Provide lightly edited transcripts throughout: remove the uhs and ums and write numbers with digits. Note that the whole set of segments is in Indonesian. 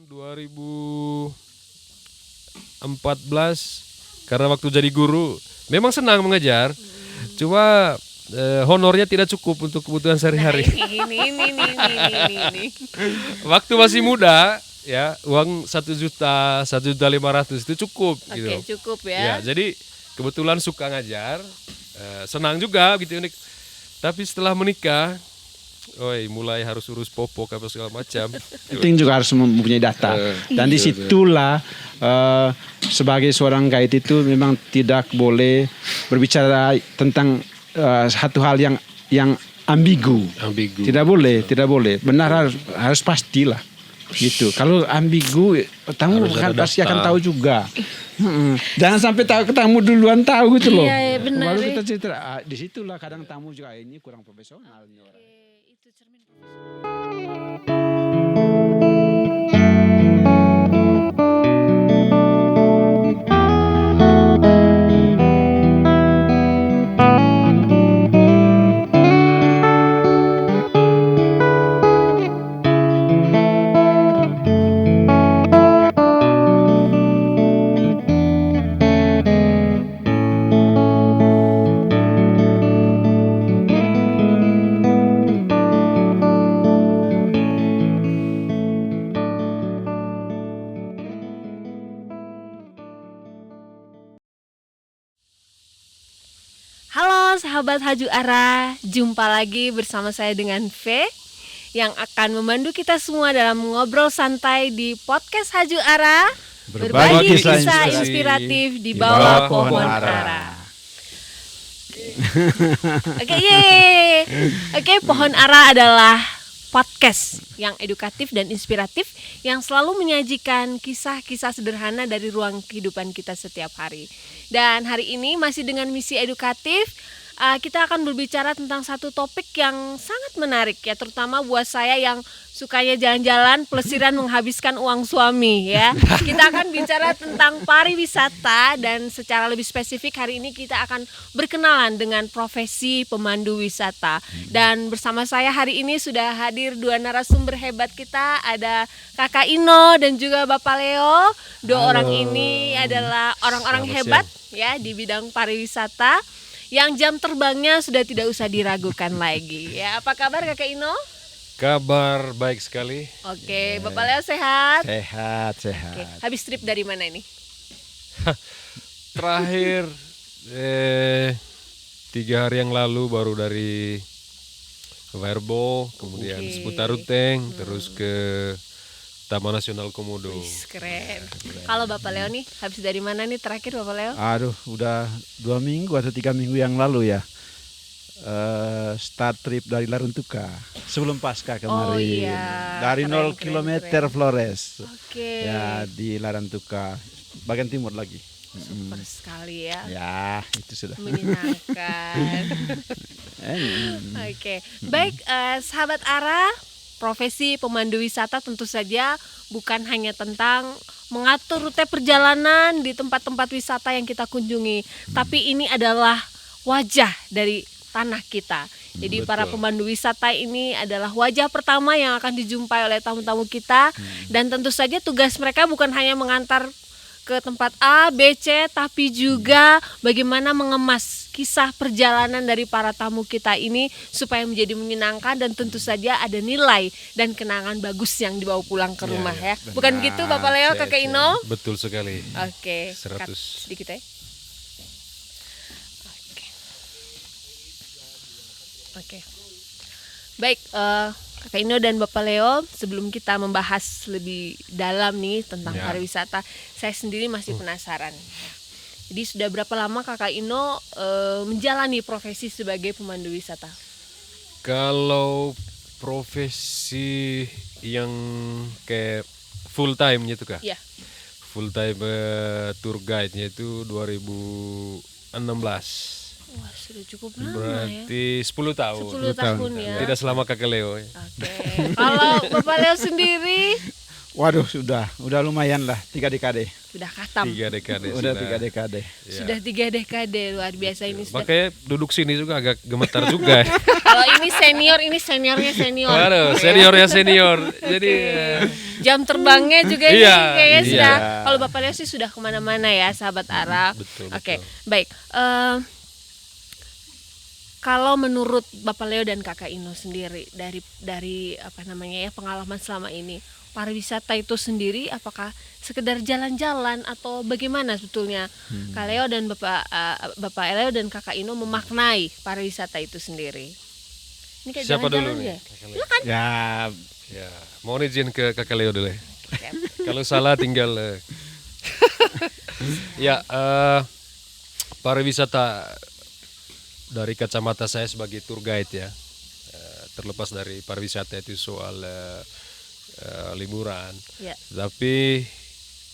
2014 karena waktu jadi guru memang senang mengajar. Cuma honornya tidak cukup untuk kebutuhan sehari-hari. Ini. Waktu masih muda ya, uang 1.500.000 itu cukup gitu. Oke, cukup Ya, ya. jadi kebetulan suka ngajar, senang juga gitu. Tapi setelah menikah, mulai harus urus popok apa segala macam. Penting juga harus mempunyai data. Dan disitulah sebagai seorang guide itu memang tidak boleh berbicara tentang satu hal yang ambigu. Tidak boleh. Benar harus pastilah. Gitu. Kalau ambigu, tamu pasti akan tahu juga. Jangan sampai tamu duluan tahu gitu loh. Iya, benar. Baru kita cerita. Disitulah kadang tamu juga ini kurang profesional. Itu cermin. Halo sahabat Haju Ara, jumpa lagi bersama saya dengan V yang akan memandu kita semua dalam ngobrol santai di podcast Haju Ara, berbagi kisah inspiratif di bawah pohon ara. Oke, yeay. Oke, Pohon Ara adalah podcast yang edukatif dan inspiratif yang selalu menyajikan kisah-kisah sederhana dari ruang kehidupan kita setiap hari. Dan hari ini masih dengan misi edukatif, kita akan berbicara tentang satu topik yang sangat menarik ya, terutama buat saya yang sukanya jalan-jalan pelesiran menghabiskan uang suami ya. Kita akan bicara tentang pariwisata dan secara lebih spesifik hari ini kita akan berkenalan dengan profesi pemandu wisata. Dan bersama saya hari ini sudah hadir dua narasumber hebat kita, ada Kakak Ino dan juga Bapak Leo. Dua orang ini adalah orang-orang hebat ya di bidang pariwisata yang jam terbangnya sudah tidak usah diragukan lagi ya. Apa kabar Kakak Ino? Kabar baik sekali. Oke, Bapak Leo sehat? Sehat. Oke, habis trip dari mana ini? Terakhir 3 hari yang lalu baru dari Verbo, kemudian seputar Ruteng, terus ke Taman Nasional Komodo. Wih, keren. Kalau Bapak Leo nih, habis dari mana nih terakhir Bapak Leo? Aduh, udah 2 minggu atau 3 minggu yang lalu ya. Start trip dari Laruntuka sebelum Pasca kemarin. Oh iya. Dari Keren, 0 km Flores. Oke. Ya di Laruntuka, bagian timur lagi. Super sekali ya. Ya, itu sudah. Menyenangkan. Oke. Baik, sahabat Ara, profesi pemandu wisata tentu saja bukan hanya tentang mengatur rute perjalanan di tempat-tempat wisata yang kita kunjungi, tapi ini adalah wajah dari tanah kita. Jadi para pemandu wisata ini adalah wajah pertama yang akan dijumpai oleh tamu-tamu kita, dan tentu saja tugas mereka bukan hanya mengantar ke tempat A, B, C, tapi juga bagaimana mengemas kisah perjalanan dari para tamu kita ini supaya menjadi menyenangkan dan tentu saja ada nilai dan kenangan bagus yang dibawa pulang ke rumah ya. Bukan begitu Bapak Leo, Kakak Ino? Betul sekali. Oke, 100. cut sedikit ya. Oke. Baik, Kakak Ino dan Bapak Leo, sebelum kita membahas lebih dalam nih tentang pariwisata, saya sendiri masih penasaran. Jadi sudah berapa lama Kakak Ino menjalani profesi sebagai pemandu wisata? Kalau profesi yang kayak full time gitu kah? Iya. Full time tour guide-nya itu 2016. Wah, sudah cukup lama ya. Berarti 10 tahun. 10 tahun ya. Tidak selama Kakak Leo ya. Oke. Kalau Bapak Leo sendiri Waduh, udah lumayan lah 3 dekade. sudah khatam. 3 dekade. Udah 3 dekade. Sudah 3 dekade, luar biasa ini sudah. Makanya duduk sini juga agak gemetar juga. Kalau ini seniornya senior. Waduh, seniornya senior. Jadi Jam terbangnya juga nih Iya, kayaknya iya. sudah. Kalau Bapak Leo sih sudah kemana-mana ya, sahabat Ara. Betul, Oke, betul. baik. Kalau menurut Bapak Leo dan Kakak Ino sendiri dari apa namanya ya, pengalaman selama ini, pariwisata itu sendiri apakah sekedar jalan-jalan atau bagaimana sebetulnya Kak Leo dan Bapak Leo dan Kakak Ino memaknai pariwisata itu sendiri? Ini kayak Siapa dulu jalan-jalan nih? ya? Kakak Leo? Silakan. Ya, Ya, mohon izin ke Kakak Leo dulu ya. Oke. Kalau salah tinggal ya, pariwisata dari kacamata saya sebagai tour guide ya, terlepas dari pariwisata itu soal liburan, Ya. tapi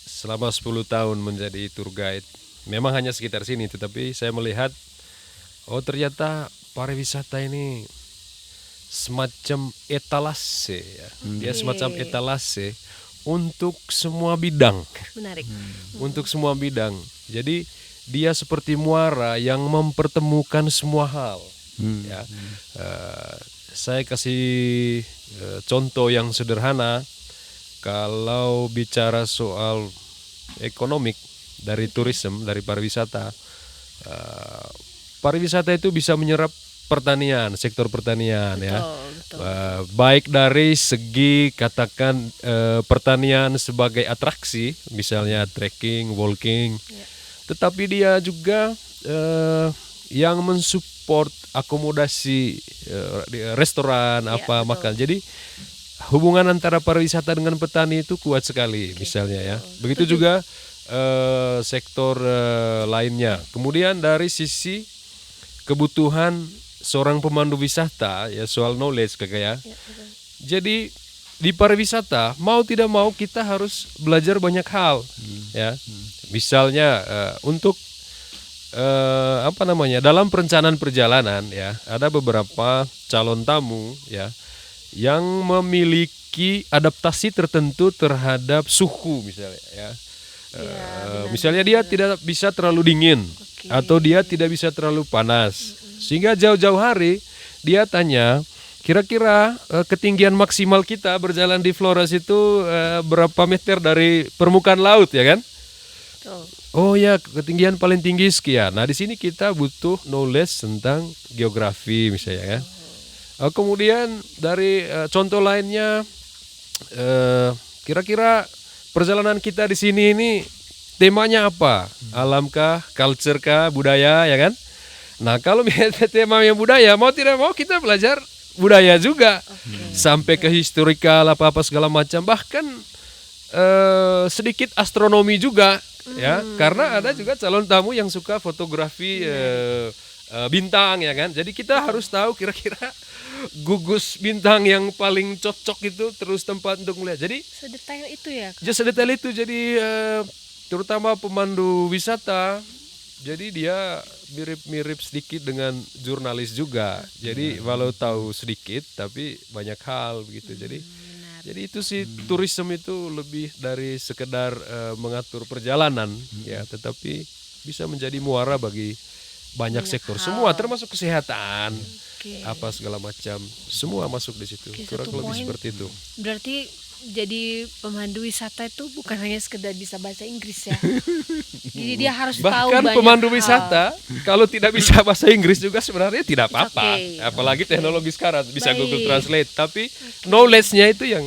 selama 10 tahun menjadi tour guide memang hanya sekitar sini, tetapi saya melihat oh ternyata pariwisata ini semacam etalase ya. Dia semacam etalase untuk semua bidang. Menarik. Untuk semua bidang. Jadi dia seperti muara yang mempertemukan semua hal. Ya. Saya kasih contoh yang sederhana. Kalau bicara soal ekonomik dari tourism, dari pariwisata, pariwisata itu bisa menyerap pertanian, sektor pertanian ya. Betul. Baik dari segi katakan pertanian sebagai atraksi, misalnya trekking, walking, tetapi dia juga yang mensupport akomodasi di restoran apa betul. makan. Jadi hubungan antara pariwisata dengan petani itu kuat sekali, misalnya ya. Begitu juga sektor lainnya. Kemudian dari sisi kebutuhan seorang pemandu wisata ya, soal knowledge kakak ya. Jadi di pariwisata mau tidak mau kita harus belajar banyak hal ya. Misalnya untuk apa namanya, dalam perencanaan perjalanan ya, ada beberapa calon tamu ya yang memiliki adaptasi tertentu terhadap suhu misalnya ya. Misalnya dia tidak bisa terlalu dingin atau dia tidak bisa terlalu panas. Sehingga jauh-jauh hari dia tanya, kira-kira ketinggian maksimal kita berjalan di Flores itu berapa meter dari permukaan laut ya kan? Betul. Oh ya, ketinggian paling tinggi sekian. Nah di sini kita butuh knowledge tentang geografi misalnya ya. Kemudian dari contoh lainnya, kira-kira perjalanan kita di sini ini temanya apa? Alamkah, culture kah, budaya ya kan? Nah kalau tema yang budaya, mau tidak mau kita belajar budaya juga, sampai ke historical apa segala macam, bahkan sedikit astronomi juga ya, karena ada juga calon tamu yang suka fotografi bintang ya kan. Jadi kita harus tahu kira-kira gugus bintang yang paling cocok itu terus tempat untuk melihat. Jadi Sedetail itu ya. sedetail itu. Jadi terutama pemandu wisata, jadi dia mirip-mirip sedikit dengan jurnalis juga. Jadi walau tahu sedikit tapi banyak hal begitu. Jadi itu sih, tourism itu lebih dari sekedar mengatur perjalanan ya, tetapi bisa menjadi muara bagi banyak sektor. Semua termasuk kesehatan, apa segala macam, semua masuk di situ. Kurang satu lebih poin. seperti itu. Berarti jadi pemandu wisata itu bukan hanya sekedar bisa bahasa Inggris ya. Jadi dia harus tahu Bahkan banyak pemandu hal. Ah. wisata kalau tidak bisa bahasa Inggris juga sebenarnya tidak It's apa-apa. okay. Apalagi teknologi sekarang bisa Baik. Google Translate, tapi knowledge-nya itu yang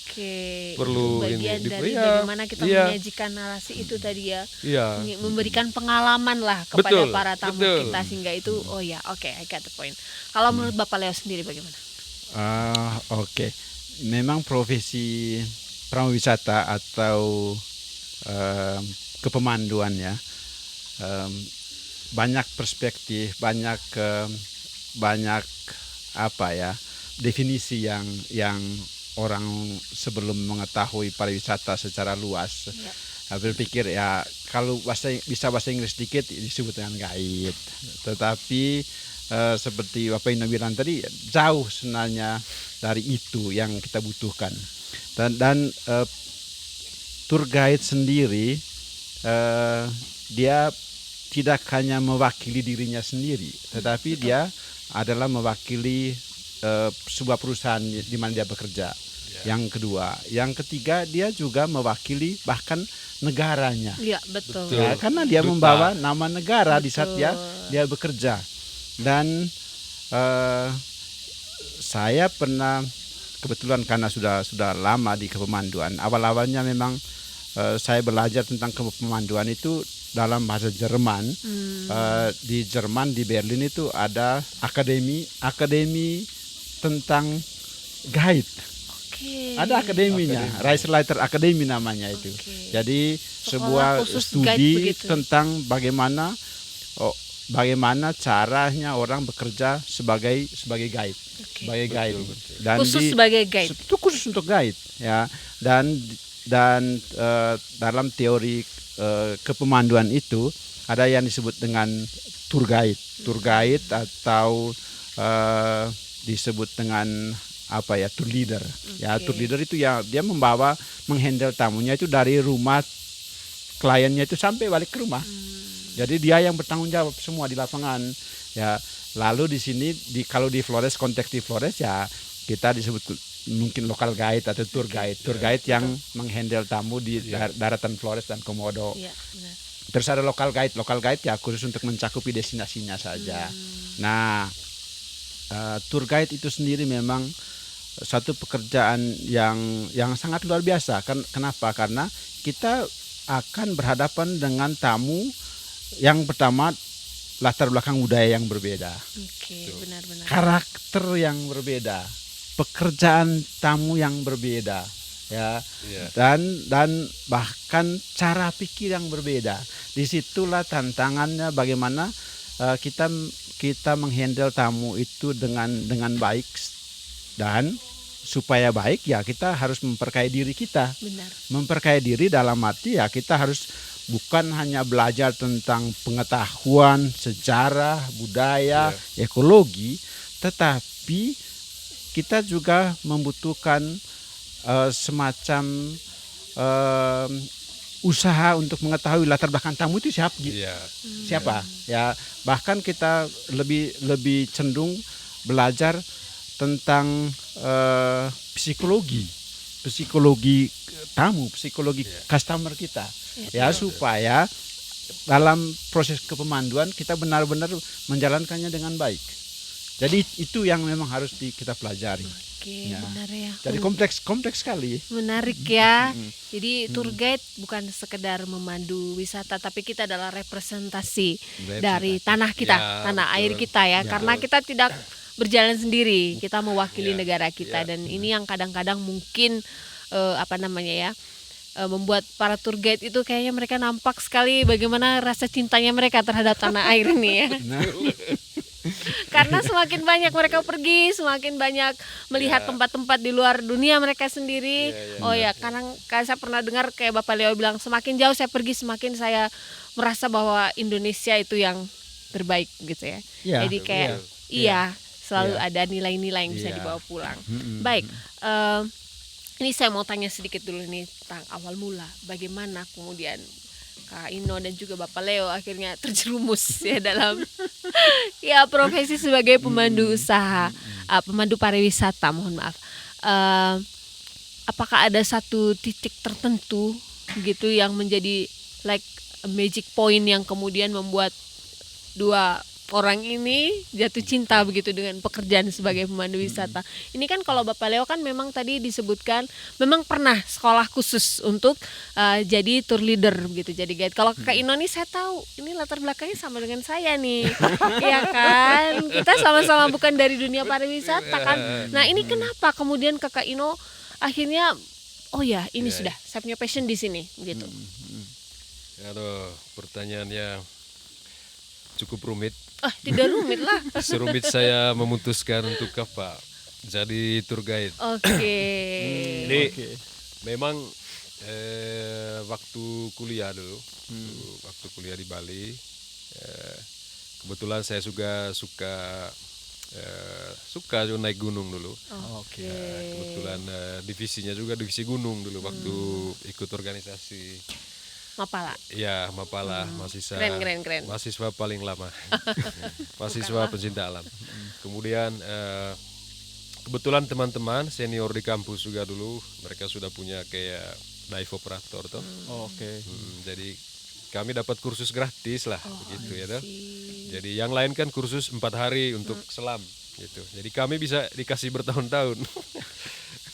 Oke. perlu Itu bagian ini. dari Iya, bagaimana kita iya. menyajikan narasi itu tadi ya. Iya. Memberikan pengalaman lah kepada Betul, para tamu betul. kita, sehingga itu oh ya, oke, I got the point. Kalau menurut Bapak Leo sendiri bagaimana? Oke. Memang profesi prawisata atau kepemanduan ya, banyak perspektif, banyak apa ya, definisi yang orang sebelum mengetahui pariwisata secara luas berpikir ya kalau bisa bahasa Inggris sedikit disebut dengan guide, tetapi seperti Bapak Ino bilang tadi, jauh sebenarnya dari itu yang kita butuhkan. Dan tour guide sendiri dia tidak hanya mewakili dirinya sendiri, tetapi dia adalah mewakili sebuah perusahaan di mana dia bekerja. Yang kedua, yang ketiga dia juga mewakili bahkan negaranya. Iya, betul. Betul. Ya, karena dia Duta. membawa nama negara di saat Betul. dia bekerja. Dan saya pernah kebetulan karena sudah lama di kepemanduan. Awal-awalnya memang saya belajar tentang kepemanduan itu dalam bahasa Jerman. Di Jerman di Berlin itu ada akademi tentang guide. Oke. Ada akademinya, Reiseleiter Academy namanya itu. Oke. Jadi Sekolah sebuah khusus guide studi begitu. tentang bagaimana caranya orang bekerja sebagai guide, sebagai guide. Dan Khusus sebagai guide. itu khusus untuk guide ya. Dan dalam teori kepemanduan itu ada yang disebut dengan tour guide atau disebut dengan tour leader. Ya, tour leader itu ya dia menghandle tamunya itu dari rumah kliennya itu sampai balik ke rumah. Jadi dia yang bertanggung jawab semua di lapangan. Ya, lalu di sini kalau di Flores, konteks di Flores ya kita disebut mungkin lokal guide atau tour guide. Tour guide yang menghandle tamu di daratan Flores dan Komodo. Iya, benar. Terus ada lokal guide ya khusus untuk mencakupi destinasinya saja. Nah, tour guide itu sendiri memang satu pekerjaan yang sangat luar biasa. Kenapa? Karena kita akan berhadapan dengan tamu yang pertama latar belakang budaya yang berbeda, Oke, benar-benar. karakter yang berbeda, pekerjaan tamu yang berbeda, ya, Iya. dan bahkan cara pikir yang berbeda. Disitulah tantangannya bagaimana kita menghandle tamu itu dengan baik, dan supaya baik ya kita harus memperkaya diri kita. Benar. Memperkaya diri dalam arti ya kita harus bukan hanya belajar tentang pengetahuan, sejarah, budaya, ekologi, tetapi kita juga membutuhkan semacam usaha untuk mengetahui latar belakang tamu itu Iya. siapa. Ya, bahkan kita lebih cenderung belajar tentang psikologi tamu, psikologi customer kita, ya, supaya dalam proses kepemanduan kita benar-benar menjalankannya dengan baik. Jadi itu yang memang harus kita pelajari. Oke, Ya. benar ya. Jadi kompleks sekali. Menarik ya. Jadi tour guide bukan sekedar memandu wisata, tapi kita adalah representasi dari tanah kita, Ya, tanah betul. air kita ya. Karena kita tidak berjalan sendiri, kita mewakili Ya, negara kita, dan ini yang kadang-kadang mungkin membuat para tour guide itu kayaknya mereka nampak sekali bagaimana rasa cintanya mereka terhadap tanah air ini ya. Karena semakin banyak mereka pergi, semakin banyak melihat tempat-tempat di luar dunia mereka sendiri. Karena saya pernah dengar kayak Bapak Leo bilang, semakin jauh saya pergi semakin saya merasa bahwa Indonesia itu yang terbaik gitu ya. Iya, Jadi kayak selalu ada nilai-nilai yang bisa dibawa pulang. Baik, ini saya mau tanya sedikit dulu nih tentang awal mula, bagaimana kemudian Kak Ino dan juga Bapak Leo akhirnya terjerumus ya dalam profesi sebagai pemandu usaha, pemandu pariwisata, mohon maaf. Apakah ada satu titik tertentu gitu yang menjadi like a magic point yang kemudian membuat dua orang ini jatuh cinta begitu dengan pekerjaan sebagai pemandu wisata? Ini kan kalau Bapak Leo kan memang tadi disebutkan memang pernah sekolah khusus untuk jadi tour leader begitu, jadi guide. Kalau Kak Ino nih saya tahu ini latar belakangnya sama dengan saya nih. Iya kan? Kita sama-sama bukan dari dunia pariwisata kan. Nah, ini kenapa kemudian Kak Ino akhirnya ini sudah saya punya passion di sini gitu. Aduh, pertanyaannya cukup rumit. Tidak rumit lah. Serumit saya memutuskan untuk jadi tour guide. Oke. Ini memang waktu kuliah dulu, waktu kuliah di Bali, kebetulan saya juga suka naik gunung dulu. Oke. Kebetulan divisinya juga divisi gunung dulu waktu ikut organisasi. Mapala. Iya, Mapala, mahasiswa. Keren. Mahasiswa paling lama. Mahasiswa pencinta alam. Kemudian kebetulan teman-teman senior di kampus juga dulu mereka sudah punya kayak dive operator toh. Oke. Jadi kami dapat kursus gratis lah begitu ya toh. sih. Jadi yang lain kan kursus 4 hari untuk selam gitu. Jadi kami bisa dikasih bertahun-tahun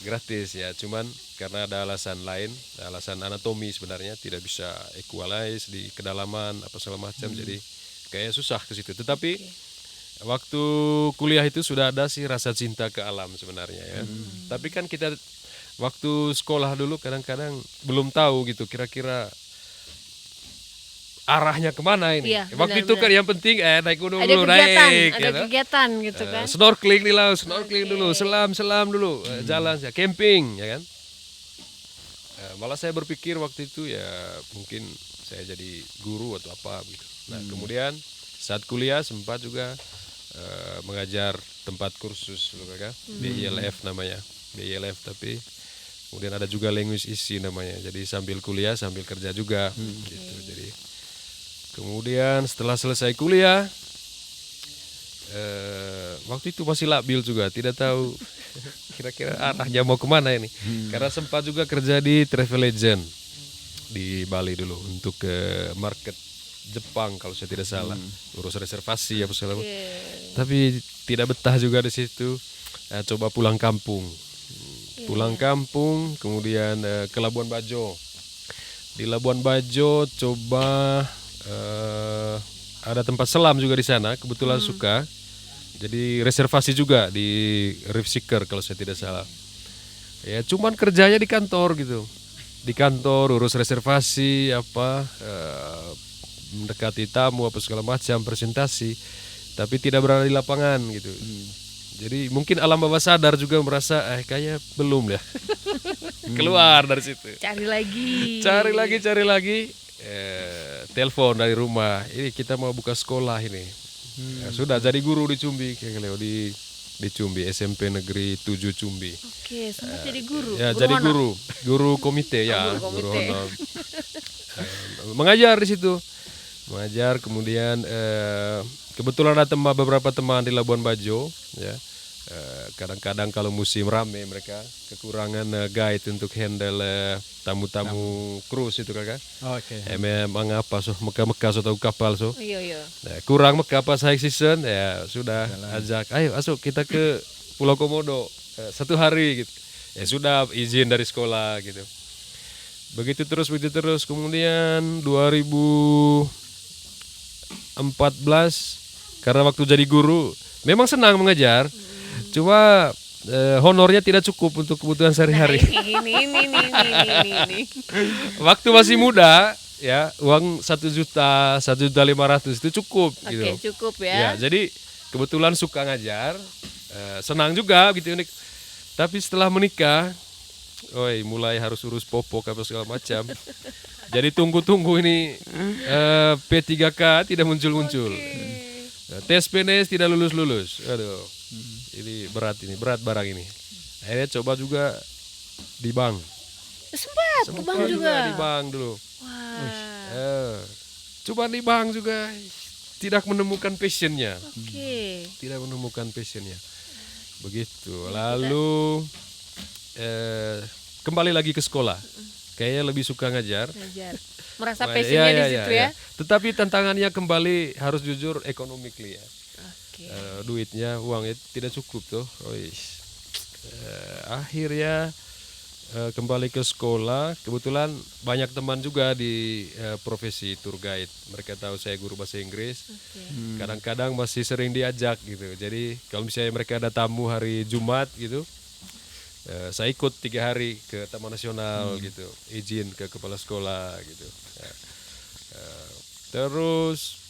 gratis ya. Cuman karena ada alasan lain, alasan anatomi sebenarnya tidak bisa equalize di kedalaman apa segala macam. Jadi kayak susah ke situ. Tetapi waktu kuliah itu sudah ada sih rasa cinta ke alam sebenarnya ya. Tapi kan kita waktu sekolah dulu kadang-kadang belum tahu gitu kira-kira arahnya kemana ini. Iya, Waktu itu kan yang penting naik gunung Ada dulu, kegiatan, naik. ada ya toh. kegiatan gitu kan. Snorkeling di laut, snorkeling dulu, selam dulu, jalan ya, camping ya kan. Malah saya berpikir waktu itu ya mungkin saya jadi guru atau apa gitu. Nah kemudian saat kuliah sempat juga mengajar tempat kursus loh kakak, BILF namanya, BILF tapi kemudian ada juga language isi namanya. Jadi sambil kuliah sambil kerja juga gitu. Jadi kemudian setelah selesai kuliah waktu itu masih labil juga, tidak tahu kira-kira arahnya mau kemana ini. Karena sempat juga kerja di travel agent di Bali dulu untuk ke market Jepang kalau saya tidak salah, urus reservasi apa segala macam. Tapi tidak betah juga di situ. Coba pulang kampung. Pulang kampung, kemudian ke Labuan Bajo. Di Labuan Bajo coba ada tempat selam juga di sana, kebetulan suka. Jadi reservasi juga di Reef Seeker kalau saya tidak salah. Ya cuman kerjanya di kantor gitu. Di kantor urus reservasi apa mendekati tamu apa segala macam presentasi, tapi tidak berada di lapangan gitu. Jadi mungkin alam bawah sadar juga merasa kayaknya belum ya. Keluar dari situ. Cari lagi. Telepon dari rumah. Ini kita mau buka sekolah ini. Ya, sudah jadi guru di Cumbi di Cumbi SMP Negeri 7 Cumbi. Oke, sempat jadi guru. Ya, Guru jadi honor. guru komite ya, guru guru komite. honor. Mengajar di situ. Mengajar kemudian kebetulan ada beberapa teman di Labuan Bajo ya. Kadang-kadang kalau musim rame mereka kekurangan guide untuk handle tamu-tamu cruise itu kakak. Oke. Memang apa so Mekah-Mekah atau kapal so. Iya. Nah, kurang Mekah pas high season ya sudah ajak ayo masuk kita ke Pulau Komodo 1 hari gitu. Ya sudah izin dari sekolah gitu. Begitu terus kemudian 2014 karena waktu jadi guru memang senang mengajar. Cuma honornya tidak cukup untuk kebutuhan sehari-hari. Ini. Waktu masih muda ya uang 1.500.000 itu cukup gitu. Oke, cukup ya. Ya, jadi kebetulan suka ngajar, senang juga gitu unik. Tapi setelah menikah, mulai harus urus popok apa segala macam. Jadi tunggu-tunggu ini P3K tidak muncul-muncul. Tes PNS tidak lulus-lulus. Aduh. Ini berat barang ini. Akhirnya coba juga di bank. Sempat ke bank juga. Di bank dulu. Wah. Coba di bank juga tidak menemukan passionnya. Oke. Tidak menemukan passionnya. Begitu. Lalu kembali lagi ke sekolah. Kayaknya lebih suka ngajar. Merasa Wah, passionnya di situ ya. Tetapi tantangannya kembali harus jujur economically ya. Oke. Duitnya, uangnya tidak cukup tuh. Akhirnya kembali ke sekolah. Kebetulan banyak teman juga di profesi tour guide. Mereka tahu saya guru bahasa Inggris. Kadang-kadang masih sering diajak gitu. Jadi kalau misalnya mereka ada tamu hari Jumat gitu, saya ikut 3 hari ke Taman Nasional gitu, izin ke kepala sekolah gitu. Terus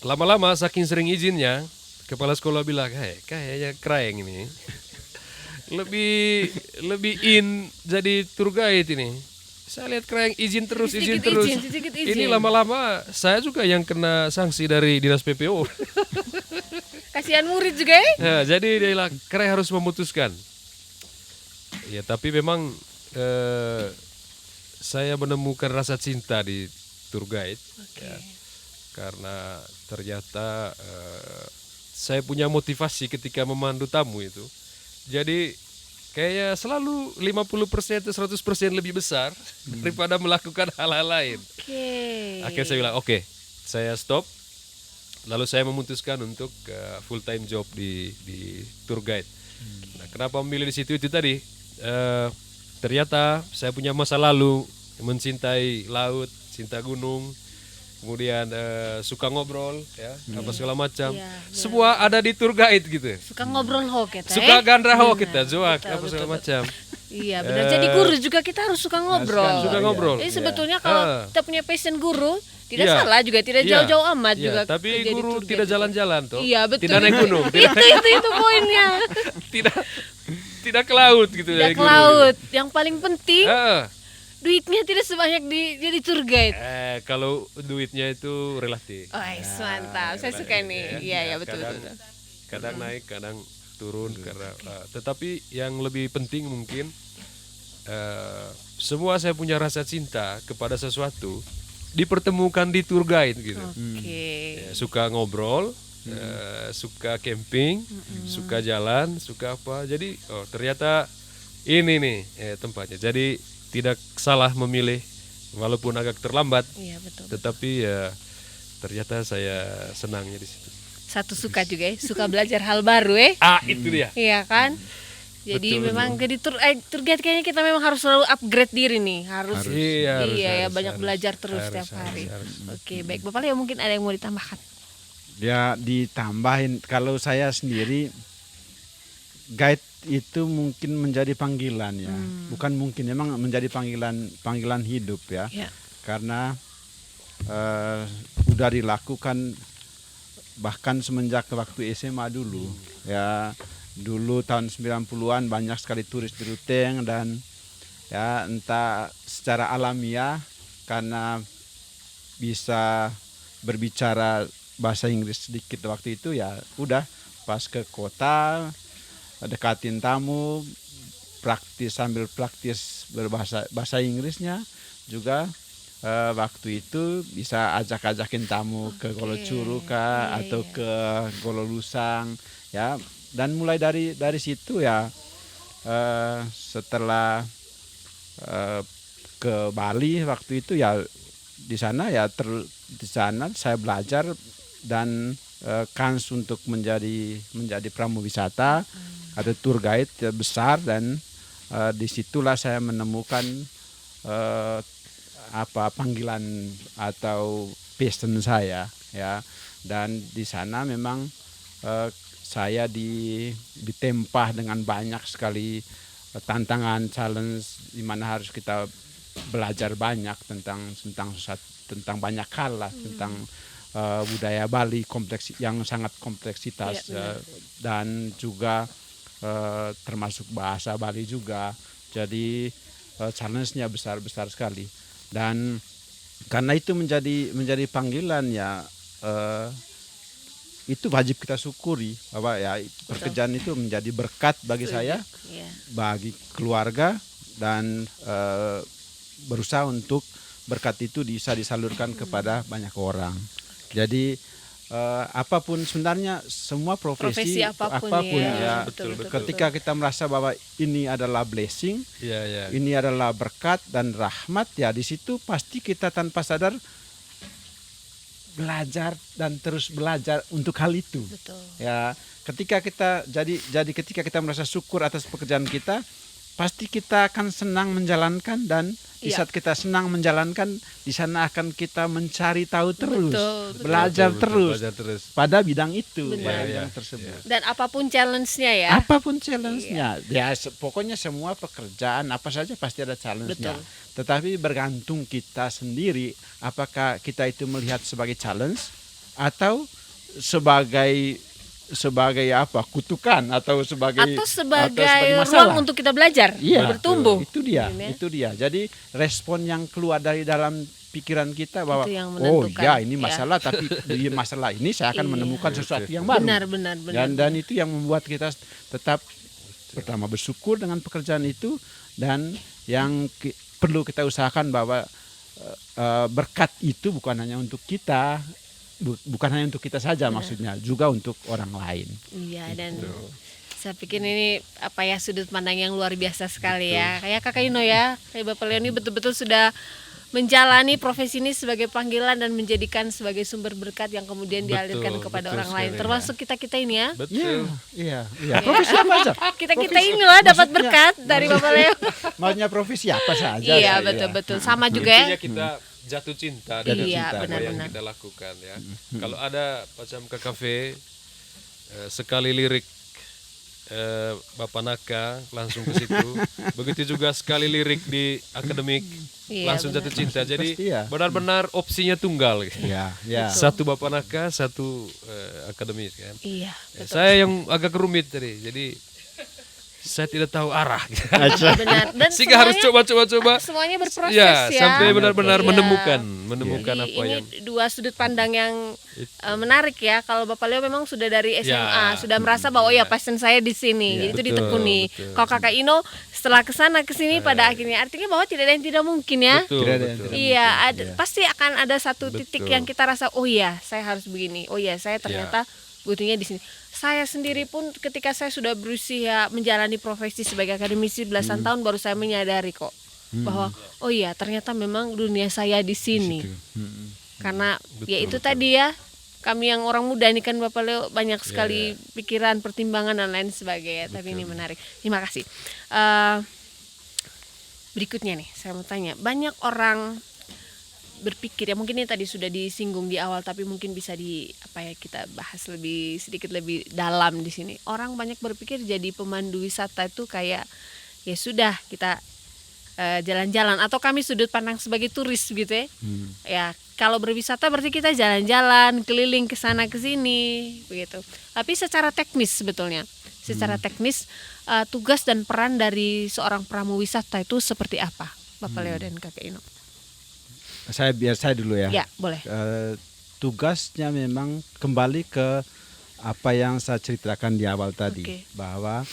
lama-lama saking sering izinnya, kepala sekolah bilang, kayaknya keren ini. lebih in jadi tour guide ini. Saya lihat keren izin terus. Sedikit izin. Ini lama-lama saya juga yang kena sanksi dari Dinas PPO. Kasihan murid juga ya. Nah, jadi dia bilang, keren harus memutuskan. Ya tapi memang saya menemukan rasa cinta di tour guide. Ya, karena ternyata saya punya motivasi ketika memandu tamu itu. Jadi kayaknya selalu 50% atau 100% lebih besar daripada melakukan hal-hal lain. Oke. Akhirnya saya bilang oke, saya stop. Lalu saya memutuskan untuk full time job di tour guide. Nah, kenapa memilih di situ itu tadi? Ternyata saya punya masa lalu mencintai laut, cinta gunung, kemudian suka ngobrol, ya, apa segala macam. Iya, Semua ada di tour guide gitu. Suka ngobrol ho kita. Suka gandraho Benar. kita, zoak, Betul, apa betul, segala betul. macam. Iya benar. Jadi guru juga kita harus suka ngobrol. Suka ngobrol. Jadi sebetulnya kalau kita punya passion guru, tidak Iya. salah juga, tidak Iya. jauh-jauh amat Iya, juga. tapi kerja di guru tour guide tidak itu. jalan-jalan toh. Iya betul. Tidak naik gunung. itu poinnya. tidak ke laut gitu Tidak dari ke guru, laut. Yang paling penting gitu. duitnya tidak sebanyak jadi tour guide. Kalau duitnya itu relatif. Oh, mantap. Saya suka nih. Iya, ya betul kadang, betul. kadang naik, kadang turun karena tetapi yang lebih penting mungkin semua saya punya rasa cinta kepada sesuatu dipertemukan di tour guide gitu. Oke. Ya, suka ngobrol, suka camping, suka jalan, suka apa. Jadi ternyata ini nih tempatnya. Jadi tidak salah memilih walaupun agak terlambat, Iya betul. tetapi ya ternyata saya senangnya di situ. Satu suka juga ya, suka belajar hal baru Itu dia. Iya kan? Jadi Betul, memang jadi tour guide kayaknya kita memang harus selalu upgrade diri nih, harus. Iya, ya harus, banyak harus, belajar terus harus, setiap harus, hari. harus. Oke, baik Bapak Leo, mungkin ada yang mau ditambahkan? Ya ditambahin, kalau saya sendiri guide itu mungkin menjadi panggilan ya, bukan mungkin, memang menjadi panggilan hidup ya, Ya. karena udah dilakukan bahkan semenjak waktu SMA dulu ya. Dulu tahun 90-an banyak sekali turis di Ruteng, dan ya entah secara alamiah karena bisa berbicara bahasa Inggris sedikit waktu itu, ya udah pas ke kota dekatin tamu, sambil praktis bahasa Inggrisnya juga. Waktu itu bisa ajakin tamu ke Golo Curu kah, atau ke Golo Lusang ya. Dan mulai dari situ ya, setelah ke Bali waktu itu ya, di sana saya belajar dan kans untuk menjadi pramuwisata atau tour guide besar, dan disitulah saya menemukan panggilan atau passion saya ya. Dan di sana memang saya ditempah dengan banyak sekali tantangan, challenge, di mana harus kita belajar banyak tentang banyak hal lah, tentang budaya Bali yang sangat kompleksitas, dan juga termasuk bahasa Bali juga. Jadi challenge-nya besar sekali, dan karena itu menjadi panggilan ya, itu wajib kita syukuri bahwa ya pekerjaan itu menjadi berkat bagi saya, bagi keluarga, dan berusaha untuk berkat itu bisa disalurkan kepada banyak orang. Jadi apapun sebenarnya, semua profesi apapun ya, betul. ketika kita merasa bahwa ini adalah blessing, ini adalah berkat dan rahmat, ya di situ pasti kita tanpa sadar belajar dan terus belajar untuk hal itu. Betul. Ya, ketika kita merasa syukur atas pekerjaan kita, pasti kita akan senang menjalankan, dan di saat kita senang menjalankan, di sana akan kita mencari tahu terus, belajar terus pada bidang itu, pada bidang tersebut. Dan apapun challenge-nya ya. Apapun challenge-nya, ya pokoknya semua pekerjaan apa saja pasti ada challenge-nya. Tetapi bergantung kita sendiri, apakah kita itu melihat sebagai challenge atau sebagai kutukan, atau sebagai ruang untuk kita belajar, bertumbuh. Itu dia. Jadi respon yang keluar dari dalam pikiran kita bahwa ini masalah, tapi di masalah ini saya akan menemukan sesuatu yang baru. Benar. Dan itu yang membuat kita tetap pertama bersyukur dengan pekerjaan itu, dan yang perlu kita usahakan bahwa berkat itu bukan hanya untuk kita. Bukan hanya untuk kita saja, maksudnya juga untuk orang lain. Iya, dan Saya pikir ini apa ya, sudut pandang yang luar biasa sekali ya. Kayak Kakak Ino ya, kayak Bapak Leo ini betul-betul sudah menjalani profesi ini sebagai panggilan dan menjadikan sebagai sumber berkat yang kemudian dialirkan kepada betul orang lain. sekali, Termasuk kita-kita ini ya. Betul. Iya. Profesi apa saja? Kita-kita inilah dapat berkat dari Bapak Leo. Maksudnya profesi apa saja? Iya, betul-betul. Sama juga Intinya ya. kita jatuh cinta Iya, dengan apa yang benar-benar. kita lakukan ya. Kalau ada macam ke kafe sekali lirik Bapak Naka langsung ke situ. Begitu juga sekali lirik di akademik Iya, langsung benar. jatuh cinta. Jadi Pasti ya. benar-benar opsinya tunggal. Iya. Satu Bapak Naka, satu akademik kan. Iya, Ya, saya yang agak rumit tadi. Jadi saya tidak tahu arah. benar. Dan Sehingga harus coba-coba. semuanya berproses Ya, ya. sampai benar-benar Iya. menemukan Jadi apa ini yang dua sudut pandang yang menarik ya. Kalau Bapak Leo memang sudah dari SMA, Ya. sudah merasa bahwa oh ya passion saya di sini. Jadi itu betul, ditekuni. betul. Kalau Kakak Ino setelah kesana kesini pada akhirnya artinya bahwa tidak ada yang tidak mungkin ya. betul, Tidak ada yang betul. tidak Iya, pasti akan ada satu titik Betul. yang kita rasa oh iya, saya harus begini. Oh iya, saya ternyata butuhnya di sini. Saya sendiri pun ketika saya sudah berusia menjalani profesi sebagai akademisi belasan tahun baru saya menyadari kok bahwa oh iya, ternyata memang dunia saya di sini. Karena ya itu tadi ya, kami yang orang muda ini kan Bapak Leo banyak sekali pikiran, pertimbangan dan lain sebagainya. Tapi ini menarik. Terima kasih. Berikutnya nih, saya mau tanya, banyak orang berpikir ya, mungkin ini tadi sudah disinggung di awal tapi mungkin bisa kita bahas sedikit lebih dalam di sini. Orang banyak berpikir jadi pemandu wisata itu kayak ya sudah kita jalan-jalan, atau kami sudut pandang sebagai turis gitu ya. Ya, kalau berwisata berarti kita jalan-jalan, keliling ke sana ke sini begitu. Tapi secara teknis sebetulnya, tugas dan peran dari seorang pramuwisata itu seperti apa, Bapak Leo dan Kakak Ino? Biar saya dulu ya. Ya, boleh. Tugasnya memang kembali ke apa yang saya ceritakan di awal tadi, Oke. bahwa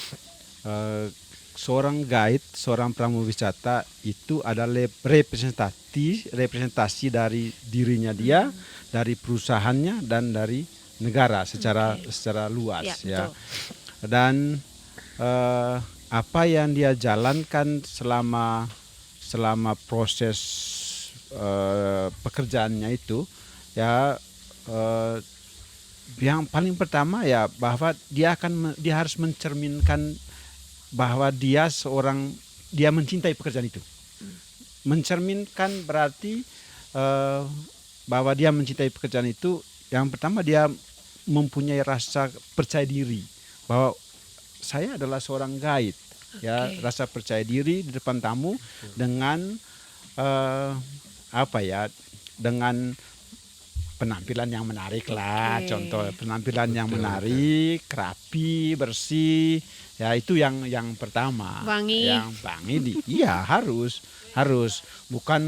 seorang guide, seorang pramuwisata itu adalah representasi dari dirinya dia, dari perusahaannya dan dari negara secara luas Ya, ya. betul. Dan apa yang dia jalankan selama proses pekerjaannya itu ya, yang paling pertama ya bahwa dia harus mencerminkan bahwa dia mencintai pekerjaan itu. Mencerminkan berarti bahwa dia mencintai pekerjaan itu, yang pertama dia mempunyai rasa percaya diri bahwa saya adalah seorang guide. Ya, rasa percaya diri di depan tamu dengan dengan penampilan yang menarik lah. Contoh penampilan yang menarik, rapi, bersih. Ya, itu yang pertama. Wangi. Yang wangi iya harus bukan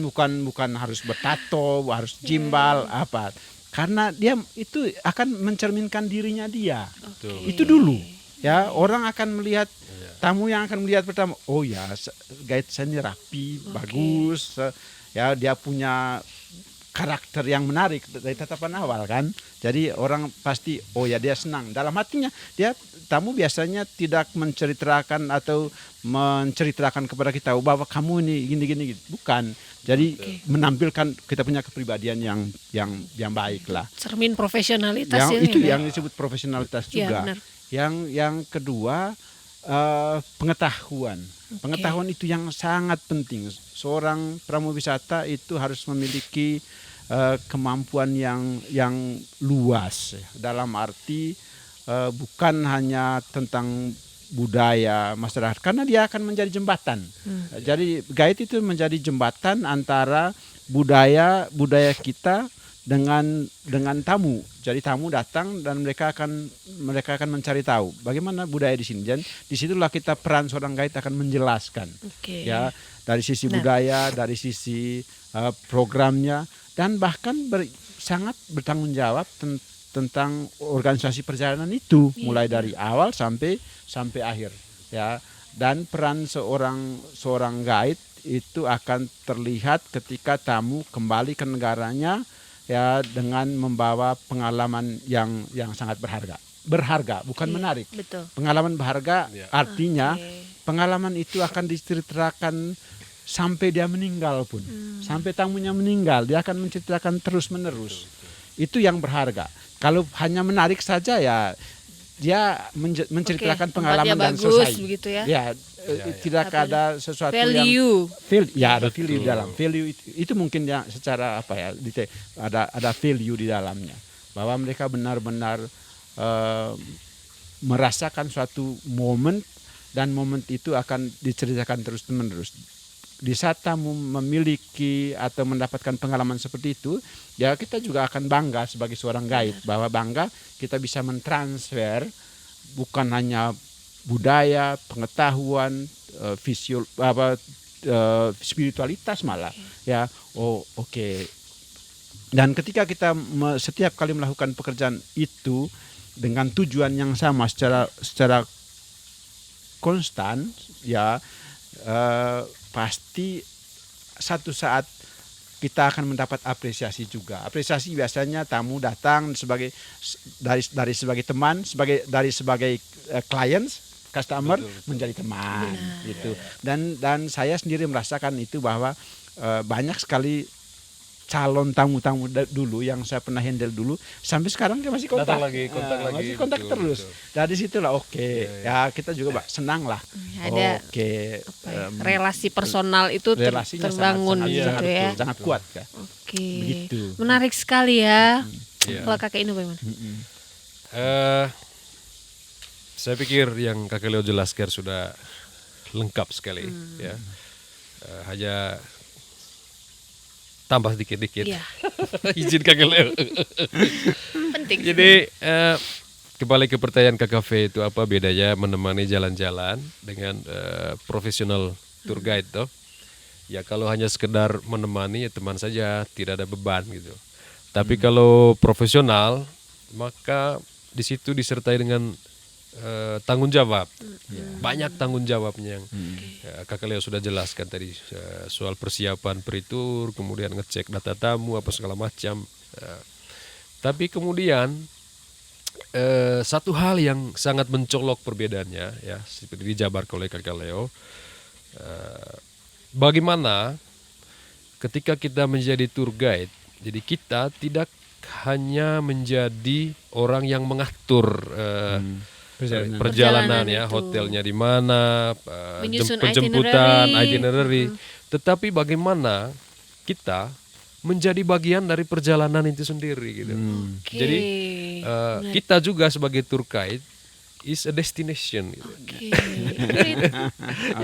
harus bertato, harus jimbal apa. Karena dia itu akan mencerminkan dirinya dia. Itu dulu. Ya, orang akan melihat, tamu yang akan melihat pertama, oh ya, guide saya ini rapi, bagus. Ya, dia punya karakter yang menarik dari tatapan awal kan. Jadi orang pasti oh ya dia senang. Dalam hatinya tamu biasanya tidak menceritakan kepada kita bahwa kamu ini gini. Bukan. Jadi menampilkan kita punya kepribadian yang baik lah. Cermin profesionalitas Itu ya. yang disebut profesionalitas Iya, juga. benar. Yang kedua pengetahuan. Pengetahuan itu yang sangat penting. Seorang pramuwisata itu harus memiliki kemampuan yang luas, dalam arti bukan hanya tentang budaya masyarakat, karena dia akan menjadi jembatan. Jadi guide itu menjadi jembatan antara budaya kita dengan tamu. Jadi tamu datang dan mereka akan mencari tahu bagaimana budaya di sini. Dan disitulah peran seorang guide akan menjelaskan. Ya, dari sisi budaya, dari sisi programnya, dan bahkan sangat bertanggung jawab tentang organisasi perjalanan itu, mulai dari awal sampai akhir. Ya, dan peran seorang guide itu akan terlihat ketika tamu kembali ke negaranya, ya, dengan membawa pengalaman yang sangat berharga. berharga, bukan menarik. Betul. Pengalaman berharga artinya Oke. pengalaman itu akan diceritakan sampai dia meninggal pun. Sampai tamunya meninggal, dia akan menceritakan terus-menerus. Itu yang berharga. Kalau hanya menarik saja ya dia menceritakan Oke, pengalaman tempatnya dan bagus, selesai. begitu ya. Tidak Tapi ada sesuatu value. yang ada value di dalam. Value itu mungkin yang secara apa ya, ada value di dalamnya. Bahwa mereka benar-benar merasakan suatu momen dan momen itu akan diceritakan terus-menerus. Di saat tamu memiliki atau mendapatkan pengalaman seperti itu, ya kita juga akan bangga sebagai seorang guide, bahwa bangga kita bisa mentransfer bukan hanya budaya, pengetahuan, spiritualitas malah, ya. Oke. Dan ketika kita setiap kali melakukan pekerjaan itu dengan tujuan yang sama secara konstan, ya. Pasti satu saat kita akan mendapat apresiasi juga. Apresiasi biasanya tamu datang dari sebagai teman, sebagai clients, customer menjadi teman gitu. Dan saya sendiri merasakan itu bahwa banyak sekali calon tamu-tamu dulu yang saya pernah handle dulu sampai sekarang dia masih kontak. Datang lagi, kontak lagi, masih kontak betul, terus. betul. Dari situlah ya kita juga senang lah. Ada relasi personal itu relasinya terbangun gitu ya. sangat kuat kan. Oke. Begitu. Menarik sekali ya. Iya. Kalau Kakak Inu bagaimana? Saya pikir yang Kakak Leo jelaskan sudah lengkap sekali ya. Hanya tambah dikit-dikit. Iya. Izin Kakak Leo. Penting. Jadi kembali ke pertanyaan Kakak V, itu apa bedanya menemani jalan-jalan dengan profesional tour guide toh? Ya kalau hanya sekedar menemani ya teman saja, tidak ada beban gitu. Tapi kalau profesional maka di situ disertai dengan tanggung jawab. Banyak tanggung jawabnya yang Kakak Leo sudah jelaskan tadi, soal persiapan pre-tour, kemudian ngecek data tamu apa segala macam. Tapi kemudian satu hal yang sangat mencolok perbedaannya ya, seperti dijabarkan oleh Kakak Leo, bagaimana ketika kita menjadi tour guide, jadi kita tidak hanya menjadi orang yang mengatur perjalanan ya, itu. hotelnya di mana, Menyusun penjemputan, itinerary. itinerary. Tetapi bagaimana kita menjadi bagian dari perjalanan itu sendiri gitu. Oke. Jadi kita juga sebagai tour guide is a destination gitu. Oke.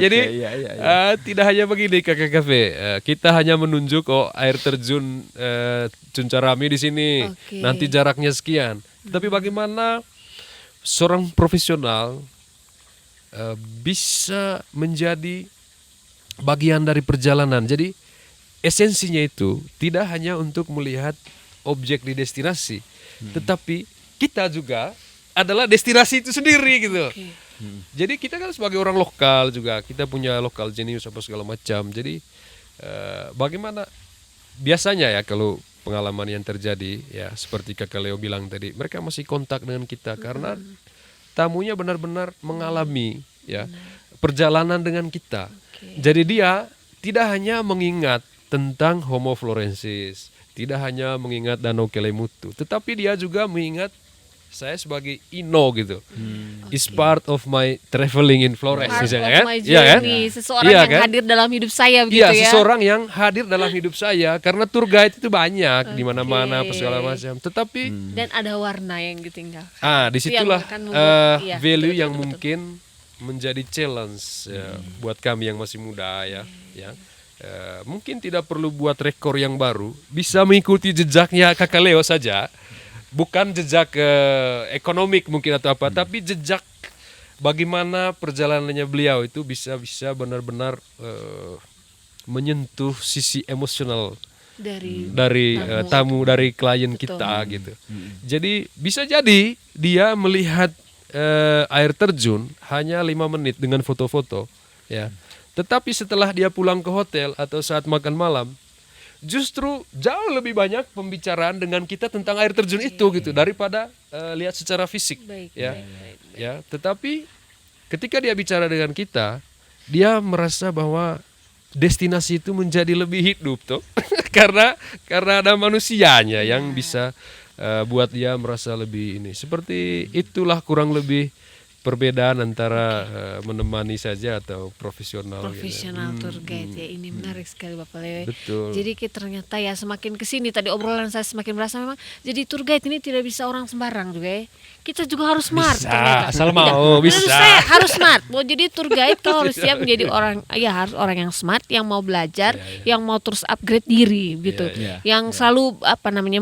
Jadi iya. tidak hanya begini Kakak Cafe, kita hanya menunjuk air terjun Cuncarami di sini, Oke. nanti jaraknya sekian. Tapi bagaimana seorang profesional bisa menjadi bagian dari perjalanan. Jadi esensinya itu tidak hanya untuk melihat objek di destinasi, tetapi kita juga adalah destinasi itu sendiri gitu. Oke. Jadi kita kan sebagai orang lokal juga, kita punya lokal genius apa segala macam. Jadi bagaimana biasanya ya kalau pengalaman yang terjadi ya seperti Kakak Leo bilang tadi, mereka masih kontak dengan kita karena tamunya benar-benar mengalami ya perjalanan dengan kita. Jadi dia tidak hanya mengingat tentang Homo florensis, tidak hanya mengingat Danau Kelimutu, tetapi dia juga mengingat saya sebagai Ino gitu. Is part of my traveling in Flores Part misalnya of kan? my Iya kan? journey. Seseorang Iya yang kan? hadir dalam hidup saya begitu Iya, ya. seseorang yang hadir dalam hidup saya karena tour guide itu banyak di mana-mana apa segala macam. Tetapi Dan ada warna yang ditinggalkan. disitulah Itu yang akan membuat- iya, value betul, yang betul, mungkin menjadi challenge ya, buat kami yang masih muda ya. Mungkin tidak perlu buat rekor yang baru, bisa mengikuti jejaknya Kakak Leo saja. Bukan jejak ekonomik mungkin atau apa, tapi jejak bagaimana perjalanannya beliau itu bisa benar-benar menyentuh sisi emosional dari tamu dari klien kita gitu. Jadi bisa jadi dia melihat air terjun hanya 5 menit dengan foto-foto ya. Tetapi setelah dia pulang ke hotel atau saat makan malam, justru jauh lebih banyak pembicaraan dengan kita tentang air terjun itu gitu daripada lihat secara fisik Baik, ya. baik. Ya, tetapi ketika dia bicara dengan kita, dia merasa bahwa destinasi itu menjadi lebih hidup tuh. karena ada manusianya yang bisa buat dia merasa lebih ini. Seperti itulah kurang lebih perbedaan antara menemani saja atau profesional Tour guide ya, ini menarik sekali Bapak Lewe. Betul. Jadi ternyata ya semakin kesini tadi obrolan saya semakin berasa memang jadi tour guide ini tidak bisa orang sembarang juga ya. Kita juga harus smart Bisa, ternyata. asal Tidak, mau, menurut bisa. saya harus smart. Mau jadi tour guide kalau harus siap menjadi orang, ya harus orang yang smart, yang mau belajar, yang mau terus upgrade diri gitu. Yang selalu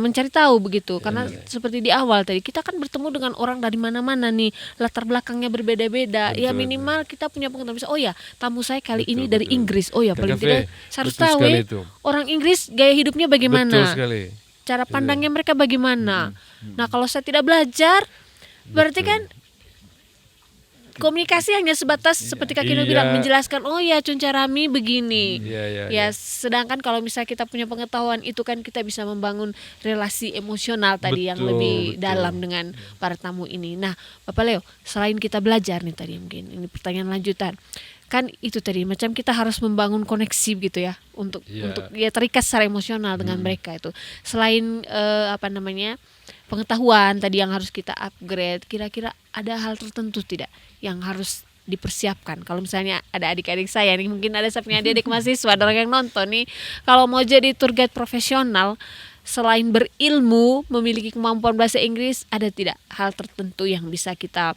mencari tahu begitu. Karena seperti di awal tadi kita kan bertemu dengan orang dari mana-mana nih, latar belakangnya berbeda-beda. Ya minimal kita punya pengetahuan bisa. Oh ya, tamu saya kali ini dari Inggris. Oh ya, paling Kak tidak Cafe, saya harus betul tahu sekali ya, itu. orang Inggris gaya hidupnya bagaimana. Betul sekali. Cara pandangnya mereka bagaimana. Nah, kalau saya tidak belajar, berarti kan komunikasi hanya sebatas seperti Kak Kino bilang, menjelaskan oh ya Cuncarami begini. Ya, sedangkan kalau misalnya kita punya pengetahuan itu kan kita bisa membangun relasi emosional tadi yang lebih dalam dengan para tamu ini. Nah, Bapak Leo, selain kita belajar nih tadi mungkin ini pertanyaan lanjutan. Kan itu tadi macam kita harus membangun koneksi gitu ya untuk ya terikat secara emosional dengan mereka itu. Selain pengetahuan tadi yang harus kita upgrade, kira-kira ada hal tertentu tidak yang harus dipersiapkan? Kalau misalnya ada adik-adik saya nih, mungkin ada saya punya adik-adik mahasiswa, ada orang yang nonton nih, kalau mau jadi tour guide profesional, selain berilmu, memiliki kemampuan bahasa Inggris, ada tidak hal tertentu yang bisa kita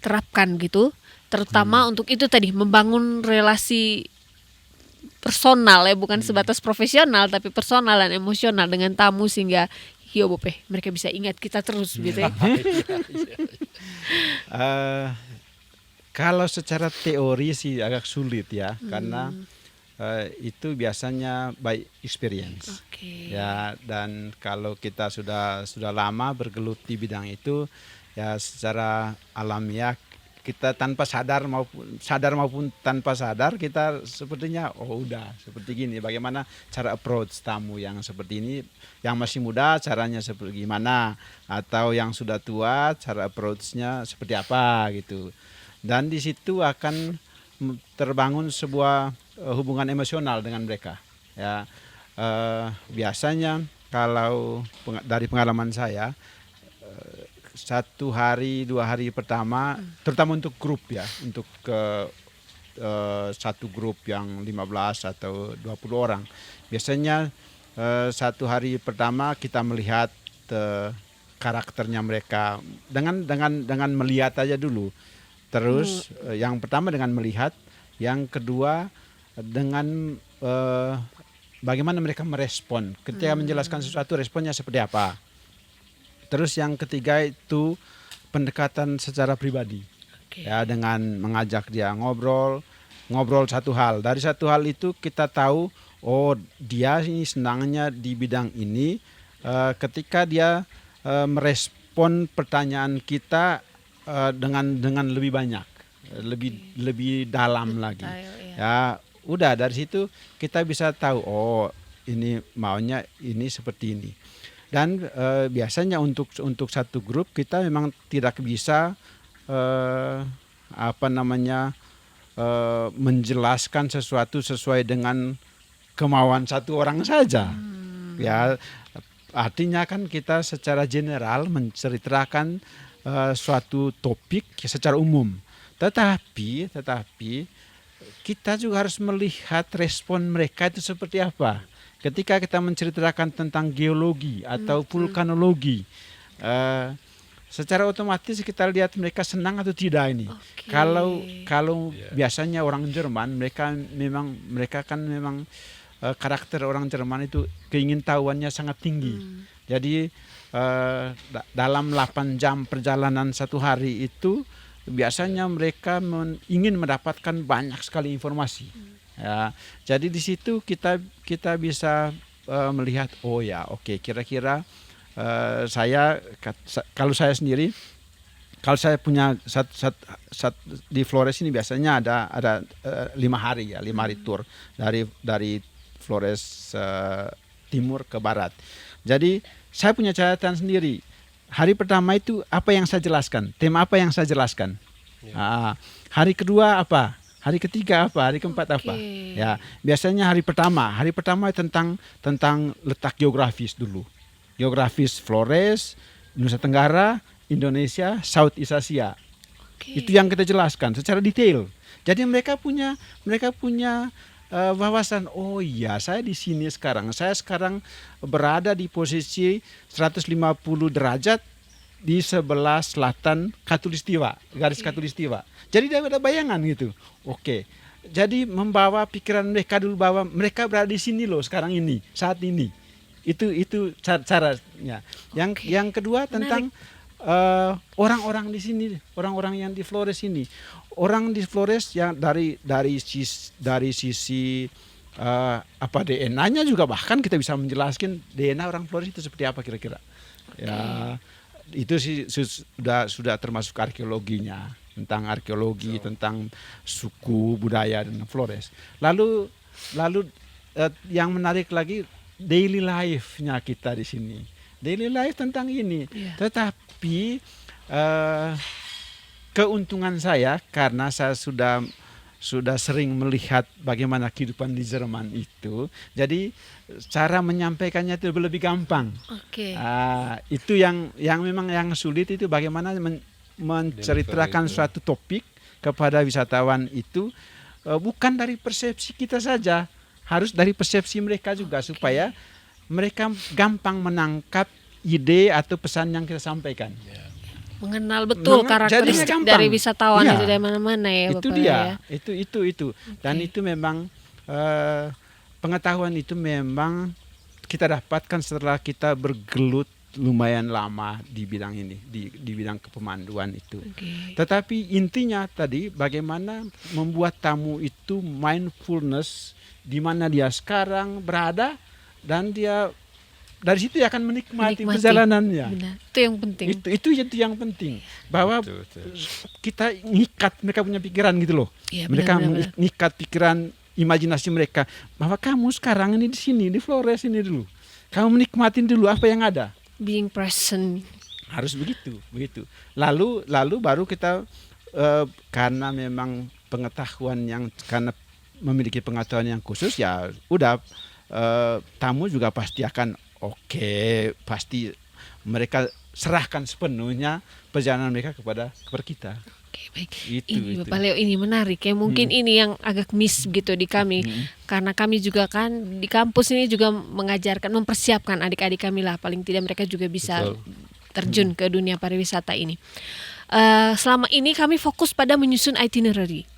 terapkan gitu? Terutama untuk itu tadi, membangun relasi personal ya, bukan sebatas profesional tapi personal dan emosional dengan tamu sehingga mereka bisa ingat kita terus gitu ya. Kalau secara teori sih agak sulit ya, karena itu biasanya by experience. Ya, dan kalau kita sudah lama bergelut di bidang itu, ya secara alamiah kita tanpa sadar maupun tanpa sadar kita sepertinya udah seperti gini, bagaimana cara approach tamu yang seperti ini, yang masih muda caranya seperti gimana, atau yang sudah tua cara approach-nya seperti apa gitu. Dan di situ akan terbangun sebuah hubungan emosional dengan mereka ya. Biasanya kalau dari pengalaman saya, 1 hari 2 hari pertama, terutama untuk grup ya, untuk satu grup yang 15 atau 20 orang, biasanya 1 hari pertama kita melihat karakternya mereka dengan melihat aja dulu. Terus yang pertama dengan melihat, yang kedua dengan bagaimana mereka merespon ketika menjelaskan sesuatu, responnya seperti apa. Terus yang ketiga itu pendekatan secara pribadi, ya, dengan mengajak dia ngobrol satu hal. Dari satu hal itu kita tahu, oh dia ini senangnya di bidang ini. Ketika dia merespon pertanyaan kita dengan lebih banyak, lebih dalam lagi. Ya, udah dari situ kita bisa tahu, oh ini maunya ini seperti ini. Dan biasanya untuk satu grup kita memang tidak bisa menjelaskan sesuatu sesuai dengan kemauan satu orang saja. Ya, artinya kan kita secara general menceritakan suatu topik secara umum. Tetapi kita juga harus melihat respon mereka itu seperti apa. Ketika kita menceritakan tentang geologi atau vulkanologi, secara otomatis kita lihat mereka senang atau tidak ini. Kalau biasanya orang Jerman, mereka kan memang karakter orang Jerman itu keingintahuannya sangat tinggi. Jadi dalam 8 jam perjalanan 1 hari itu biasanya mereka ingin mendapatkan banyak sekali informasi. Ya, jadi di situ kita bisa melihat, oh ya, oke, kira-kira kalau saya sendiri, kalau saya punya di Flores ini biasanya ada 5 hari ya, 5 hari tour dari Flores timur ke barat. Jadi saya punya catatan sendiri. Hari pertama itu apa yang saya jelaskan, tema apa yang saya jelaskan. Hari kedua apa? Hari ketiga apa? Hari keempat apa? Ya, biasanya hari pertama tentang letak geografis dulu. Geografis Flores, Nusa Tenggara, Indonesia, Southeast Asia. Itu yang kita jelaskan secara detail. Jadi mereka punya wawasan, oh iya saya di sini sekarang. Saya sekarang berada di posisi 150 derajat di sebelah selatan Khatulistiwa, garis Khatulistiwa. Jadi dia ada bayangan gitu. Oke. Jadi membawa pikiran mereka dulu bahwa mereka berada di sini loh sekarang ini, saat ini. Itu caranya. Yang kedua tentang orang-orang di sini, orang-orang yang di Flores ini, orang di Flores yang dari sisi DNA-nya juga bahkan kita bisa menjelaskan DNA orang Flores itu seperti apa kira-kira. Ya, itu sih sudah termasuk arkeologinya, tentang arkeologi, tentang suku budaya dan Flores. Lalu yang menarik lagi daily life-nya kita di sini. Daily life tentang ini. Tetapi keuntungan saya karena saya sudah sering melihat bagaimana kehidupan di Jerman itu, jadi cara menyampaikannya itu lebih gampang. Itu yang memang yang sulit itu bagaimana menceritakan suatu topik kepada wisatawan itu bukan dari persepsi kita saja, harus dari persepsi mereka juga supaya mereka gampang menangkap ide atau pesan yang kita sampaikan. Mengenal betul karakteristik dari wisatawan itu dari mana-mana ya Itu Bapak dia, ya. itu. Dan itu memang pengetahuan itu memang kita dapatkan setelah kita bergelut lumayan lama di bidang ini, di bidang kepemanduan itu. Tetapi intinya tadi bagaimana membuat tamu itu mindfulness di mana dia sekarang berada dan dia dari situ dia akan menikmati perjalanannya. Benar. Itu yang penting. Itu yang penting. Bahwa kita ngikat mereka punya pikiran gitu loh. Ya, mereka benar. ngikat pikiran, imajinasi mereka bahwa kamu sekarang ini di sini di Flores ini dulu. Kamu menikmatin dulu apa yang ada. Being present. Harus begitu. Lalu baru kita karena memang karena memiliki pengetahuan yang khusus ya udah tamu juga pasti akan pasti mereka serahkan sepenuhnya perjalanan mereka kepada kita. Oke, baik. Ini Bapak Leo ini menarik ya. Mungkin ini yang agak miss gitu di kami. Karena kami juga kan di kampus ini juga mengajarkan, mempersiapkan adik-adik kami lah. Paling tidak mereka juga bisa terjun ke dunia pariwisata ini. Selama ini kami fokus pada menyusun itinerary.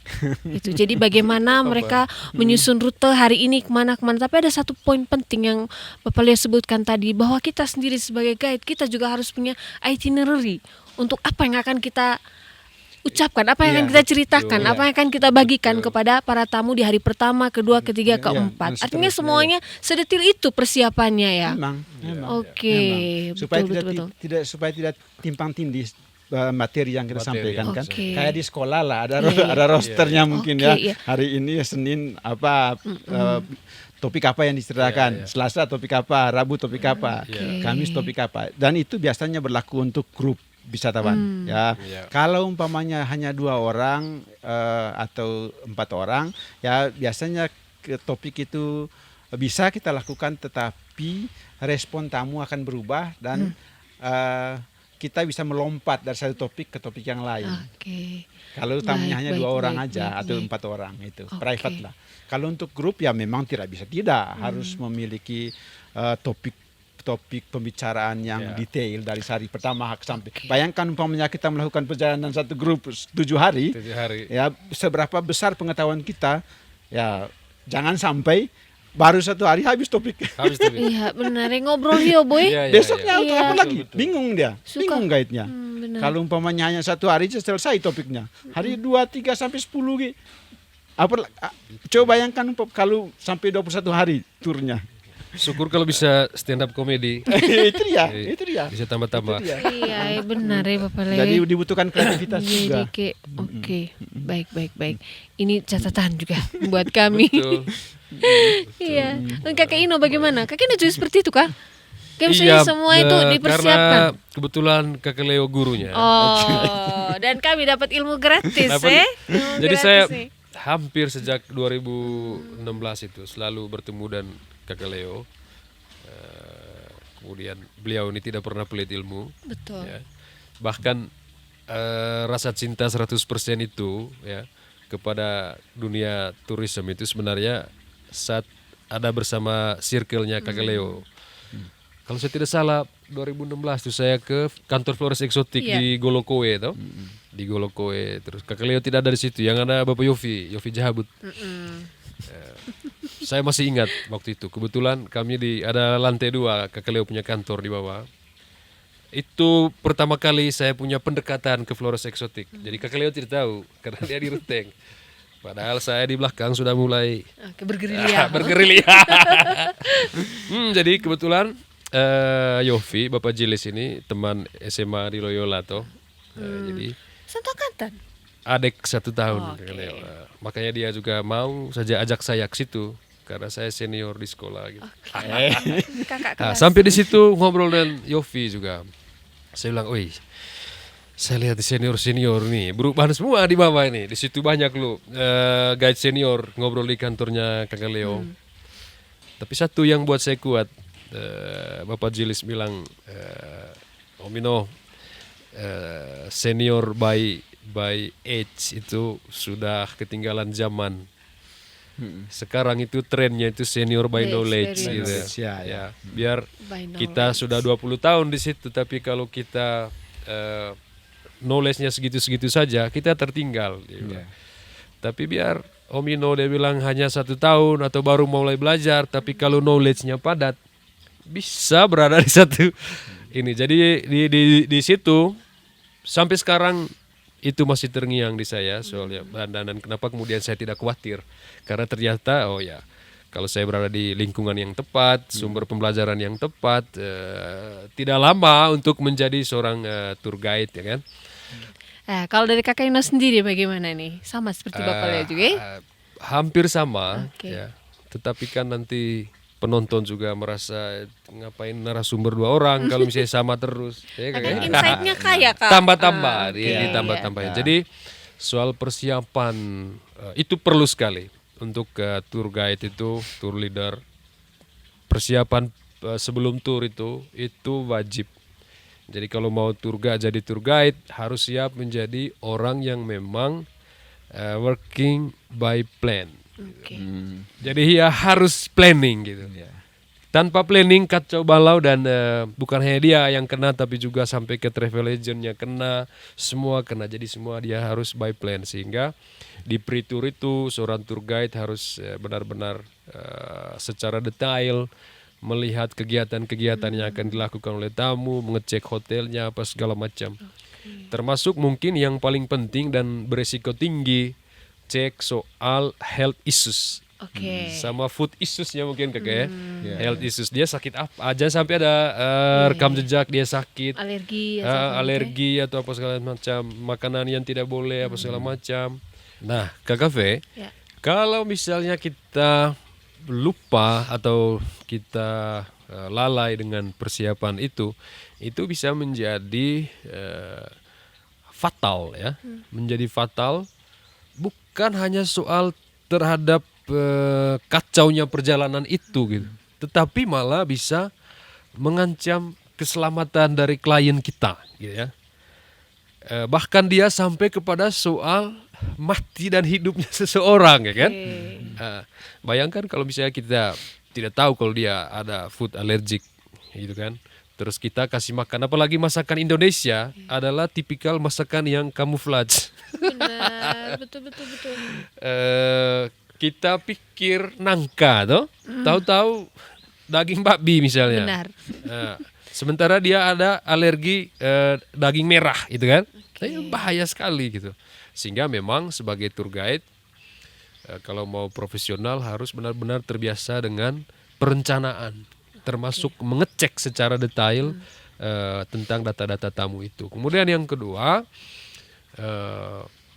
Itu. Jadi bagaimana mereka menyusun rute hari ini kemana. Tapi ada satu poin penting yang Bapak Leo sebutkan tadi, bahwa kita sendiri sebagai guide, kita juga harus punya itinerary. Untuk apa yang akan kita ucapkan, apa yang akan kita ceritakan, apa yang akan kita bagikan kepada para tamu di hari pertama, kedua, ketiga, keempat. Artinya semuanya sedetil itu persiapannya ya. Memang. Oke, Supaya betul. tidak timpang tindih materi yang kita sampaikan kan. Kayak di sekolah lah ada rosternya mungkin ya. Hari ini Senin topik apa yang diceritakan, Selasa topik apa, Rabu topik apa, Kamis topik apa. Dan itu biasanya berlaku untuk grup wisatawan ya. Kalau umpamanya hanya 2 orang atau 4 orang ya biasanya topik itu bisa kita lakukan, tetapi respon tamu akan berubah dan kita bisa melompat dari satu topik ke topik yang lain. Kalau tamunya hanya 2 orang aja atau 4 orang itu private lah. Kalau untuk grup ya memang tidak harus memiliki topik pembicaraan yang detail dari hari pertama sampai. Bayangkan umpamanya kita melakukan perjalanan satu grup 7 hari. Ya seberapa besar pengetahuan kita, ya jangan sampai baru 1 hari habis topik. Iya benar, ngobrol ya boy. Besoknya apa lagi? Bingung dia, bingung guide-nya. Kalau umpamanya hanya 1 hari selesai topiknya. Hari 2, 3 sampai 10 coba bayangkan kalau sampai 21 hari turnya. Syukur kalau bisa stand up komedi. itu dia. Bisa tambah-tambah. Iya benar ya Bapak Leo. Jadi dibutuhkan kreativitas juga. Oke, baik. Ini catatan juga buat kami. Iya. Dan Kakek Ino bagaimana? Kakek Ino juga seperti itu kah? Kayak misalnya Iya, semua itu dipersiapkan. Karena kebetulan Kakek Leo gurunya. Oh, dan kami dapat ilmu gratis Dapat- Ilmu Jadi gratis saya nih. hampir sejak 2016 itu selalu bertemu dan Kakek Leo. Kemudian beliau ini tidak pernah pelit ilmu. Betul. Ya. Bahkan rasa cinta 100% itu ya kepada dunia tourism itu sebenarnya saat ada bersama circle-nya Kakek Leo. Kalau saya tidak salah 2016 itu saya ke kantor Flores Exotic Iya. di Golokowe toh. Di Golokowe terus Kakek Leo tidak ada di situ, yang ada Bapak Yofi Jahabut. Saya masih ingat waktu itu. Kebetulan kami ada lantai 2, Kakek Leo punya kantor di bawah. Itu pertama kali saya punya pendekatan ke Flores Exotic. Jadi Kakek Leo tidak tahu karena dia di ruteng. Padahal saya di belakang sudah mulai Oke, bergerilya. bergerilya. Jadi kebetulan Yofi, Bapak Jilis ini teman SMA di Loyola toh. Jadi Satu angkatan. adik 1 tahun. Oke. Kakek Leo. Makanya dia juga mau saja ajak saya ke situ karena saya senior di sekolah gitu. Kakak Nah, kelas. sampai di situ ngobrol dengan Yofi juga. Saya bilang, "Wih, saya lihat di senior nih berubah semua di bawah ini. Di situ banyak lu guide senior ngobrol di kantornya Kakak Leo. Tapi satu yang buat saya kuat, Bapak Jilis bilang, Om Ino, senior by age itu sudah ketinggalan zaman. Sekarang itu trennya itu senior by knowledge gitu. Knowledge, ya. Ya, biar By kita sudah 20 tahun di situ tapi kalau kita knowledge-nya segitu-segitu saja kita tertinggal dia bilang. Tapi biar Om Ino dia bilang hanya 1 tahun atau baru mulai belajar tapi kalau knowledge-nya padat bisa berada di satu ini. Jadi di situ sampai sekarang itu masih terngiang di saya soalnya dan kenapa kemudian saya tidak khawatir karena ternyata oh ya kalau saya berada di lingkungan yang tepat, sumber pembelajaran yang tepat, tidak lama untuk menjadi seorang tour guide ya kan. Kalau dari Kakak Ino sendiri bagaimana nih? Sama seperti Bapak Leo juga ya? Hampir sama Oke. ya. Tetapi kan nanti penonton juga merasa ngapain narasumber 2 orang kalau misalnya sama terus ya kan? Kadang insight-nya kaya Kak. Tambah-tambah Oke, ditambah-tambahin. Jadi soal persiapan itu perlu sekali untuk tour guide itu, tour leader. Persiapan sebelum tour itu wajib. Jadi kalau mau jadi tour guide harus siap menjadi orang yang memang working by plan. Oke. Jadi ya harus planning gitu. Tanpa planning kacau balau dan bukan hanya dia yang kena tapi juga sampai ke travel agentnya kena, semua kena. Jadi semua dia harus by plan sehingga di pre-tour itu seorang tour guide harus benar-benar secara detail melihat kegiatan-kegiatan yang akan dilakukan oleh tamu, mengecek hotelnya apa segala macam. Termasuk mungkin yang paling penting dan beresiko tinggi cek soal health issues. Oke. Sama food issues-nya mungkin kakek ya. Health issues dia sakit apa aja sampai ada rekam jejak dia sakit, Alergi atau apa alergi atau apa segala macam, makanan yang tidak boleh apa segala macam. Nah, Kakak V, Ya. kalau misalnya kita lupa atau kita lalai dengan persiapan itu bisa menjadi fatal ya. Menjadi fatal bukan hanya soal terhadap kacaunya perjalanan itu gitu, tetapi malah bisa mengancam keselamatan dari klien kita gitu ya. Bahkan dia sampai kepada soal mati dan hidupnya seseorang ya kan. Bayangkan kalau misalnya kita tidak tahu kalau dia ada food allergic gitu kan. Terus kita kasih makan, apalagi masakan Indonesia adalah tipikal masakan yang camouflage. Benar, betul. Kita pikir nangka toh, tahu-tahu daging babi misalnya. Benar. Sementara dia ada alergi daging merah gitu kan. Bahaya sekali gitu. Sehingga memang sebagai tour guide kalau mau profesional harus benar-benar terbiasa dengan perencanaan, termasuk mengecek secara detail tentang data-data tamu itu. Kemudian yang kedua,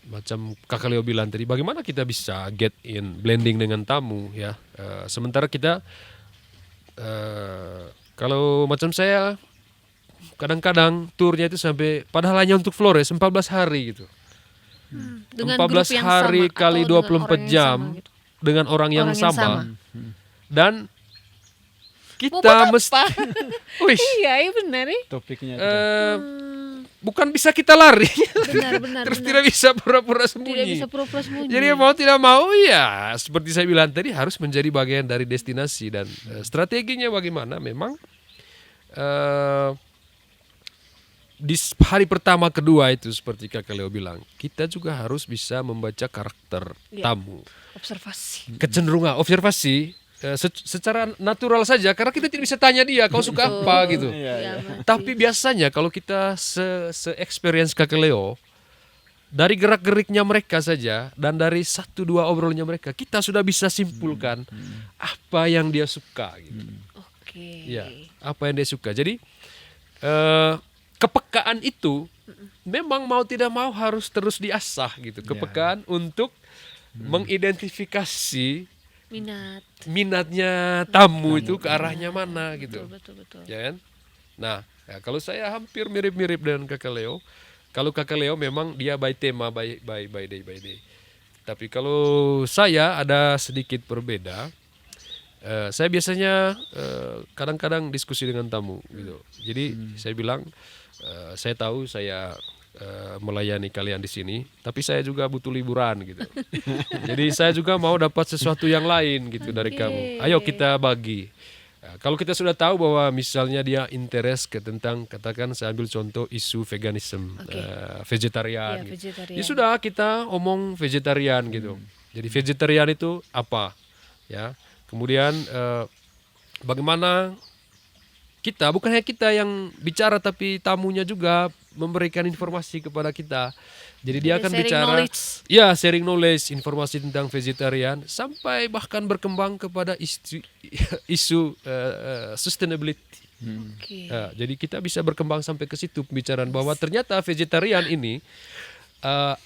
macam Kakak Leo bilang tadi, bagaimana kita bisa get in, blending dengan tamu ya. Sementara kita kalau macam saya kadang-kadang turnya itu sampai padahal hanya untuk Flores 14 hari gitu. Dengan 14 grup yang hari sama kali atau dengan 24 orang yang jam sama gitu? dengan orang yang Orang yang sama. sama. Dan Mau kita buat mesti apa? Wih, Iya benar ya. Topiknya bukan bisa kita lari. Benar. Terus tidak bisa pura-pura Tidak sembunyi. bisa pura-pura sembunyi. Jadi mau tidak mau ya seperti saya bilang tadi harus menjadi bagian dari destinasi dan strateginya bagaimana memang di hari pertama kedua itu seperti Kakak Leo bilang kita juga harus bisa membaca karakter Iya. tamu, Observasi. kecenderungan observasi secara natural saja karena kita tidak bisa tanya dia kau suka apa gitu. Iya, Tapi biasanya kalau kita se-experience Kakak Leo dari gerak-geriknya mereka saja dan dari 1-2 obrolnya mereka kita sudah bisa simpulkan apa yang dia suka gitu. Oke. Ya, apa yang dia suka. Jadi kepekaan itu memang mau tidak mau harus terus diasah gitu. Kepekaan untuk mengidentifikasi minatnya tamu itu ke arahnya mana gitu. Betul. Ya kan? Nah, ya, kalau saya hampir mirip-mirip dengan Kakak Leo. Kalau Kakak Leo memang dia by tema, by day. Tapi kalau saya ada sedikit berbeda. Saya biasanya kadang-kadang diskusi dengan tamu gitu. Jadi saya bilang saya tahu saya melayani kalian di sini, tapi saya juga butuh liburan gitu. Jadi saya juga mau dapat sesuatu yang lain gitu dari kamu. Ayo kita bagi. Kalau kita sudah tahu bahwa misalnya dia interest ke tentang katakan saya ambil contoh isu veganism, vegetarian. Iya, Gitu. vegetarian. Ya sudah kita omong vegetarian gitu. Jadi vegetarian itu apa? Ya. Kemudian bagaimana kita, bukan hanya kita yang bicara tapi tamunya juga memberikan informasi kepada kita. Jadi dia akan sharing bicara, knowledge. ya sharing knowledge, informasi tentang vegetarian sampai bahkan berkembang kepada isu sustainability. Oke. Jadi kita bisa berkembang sampai ke situ pembicaraan bahwa ternyata vegetarian ini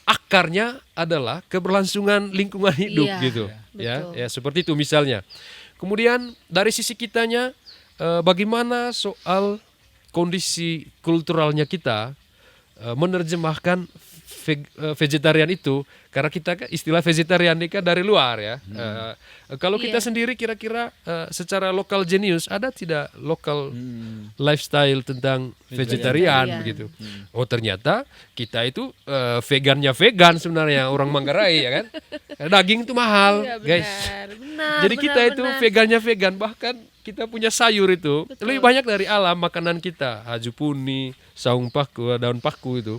akarnya adalah keberlangsungan lingkungan hidup Iya, gitu. betul. Ya seperti itu misalnya. Kemudian dari sisi kitanya bagaimana soal kondisi kulturalnya kita menerjemahkan vegetarian itu karena kita kan istilah vegetarian ini kan dari luar ya. Kalau kita sendiri kira-kira secara lokal genius ada tidak lokal lifestyle tentang vegetarian begitu. Oh ternyata kita itu vegannya vegan sebenarnya orang Manggarai ya kan. Daging itu mahal Iya, guys. benar, Jadi kita itu vegannya vegan bahkan kita punya sayur itu lebih banyak dari alam makanan kita. Haju puni, saung paku, daun paku itu.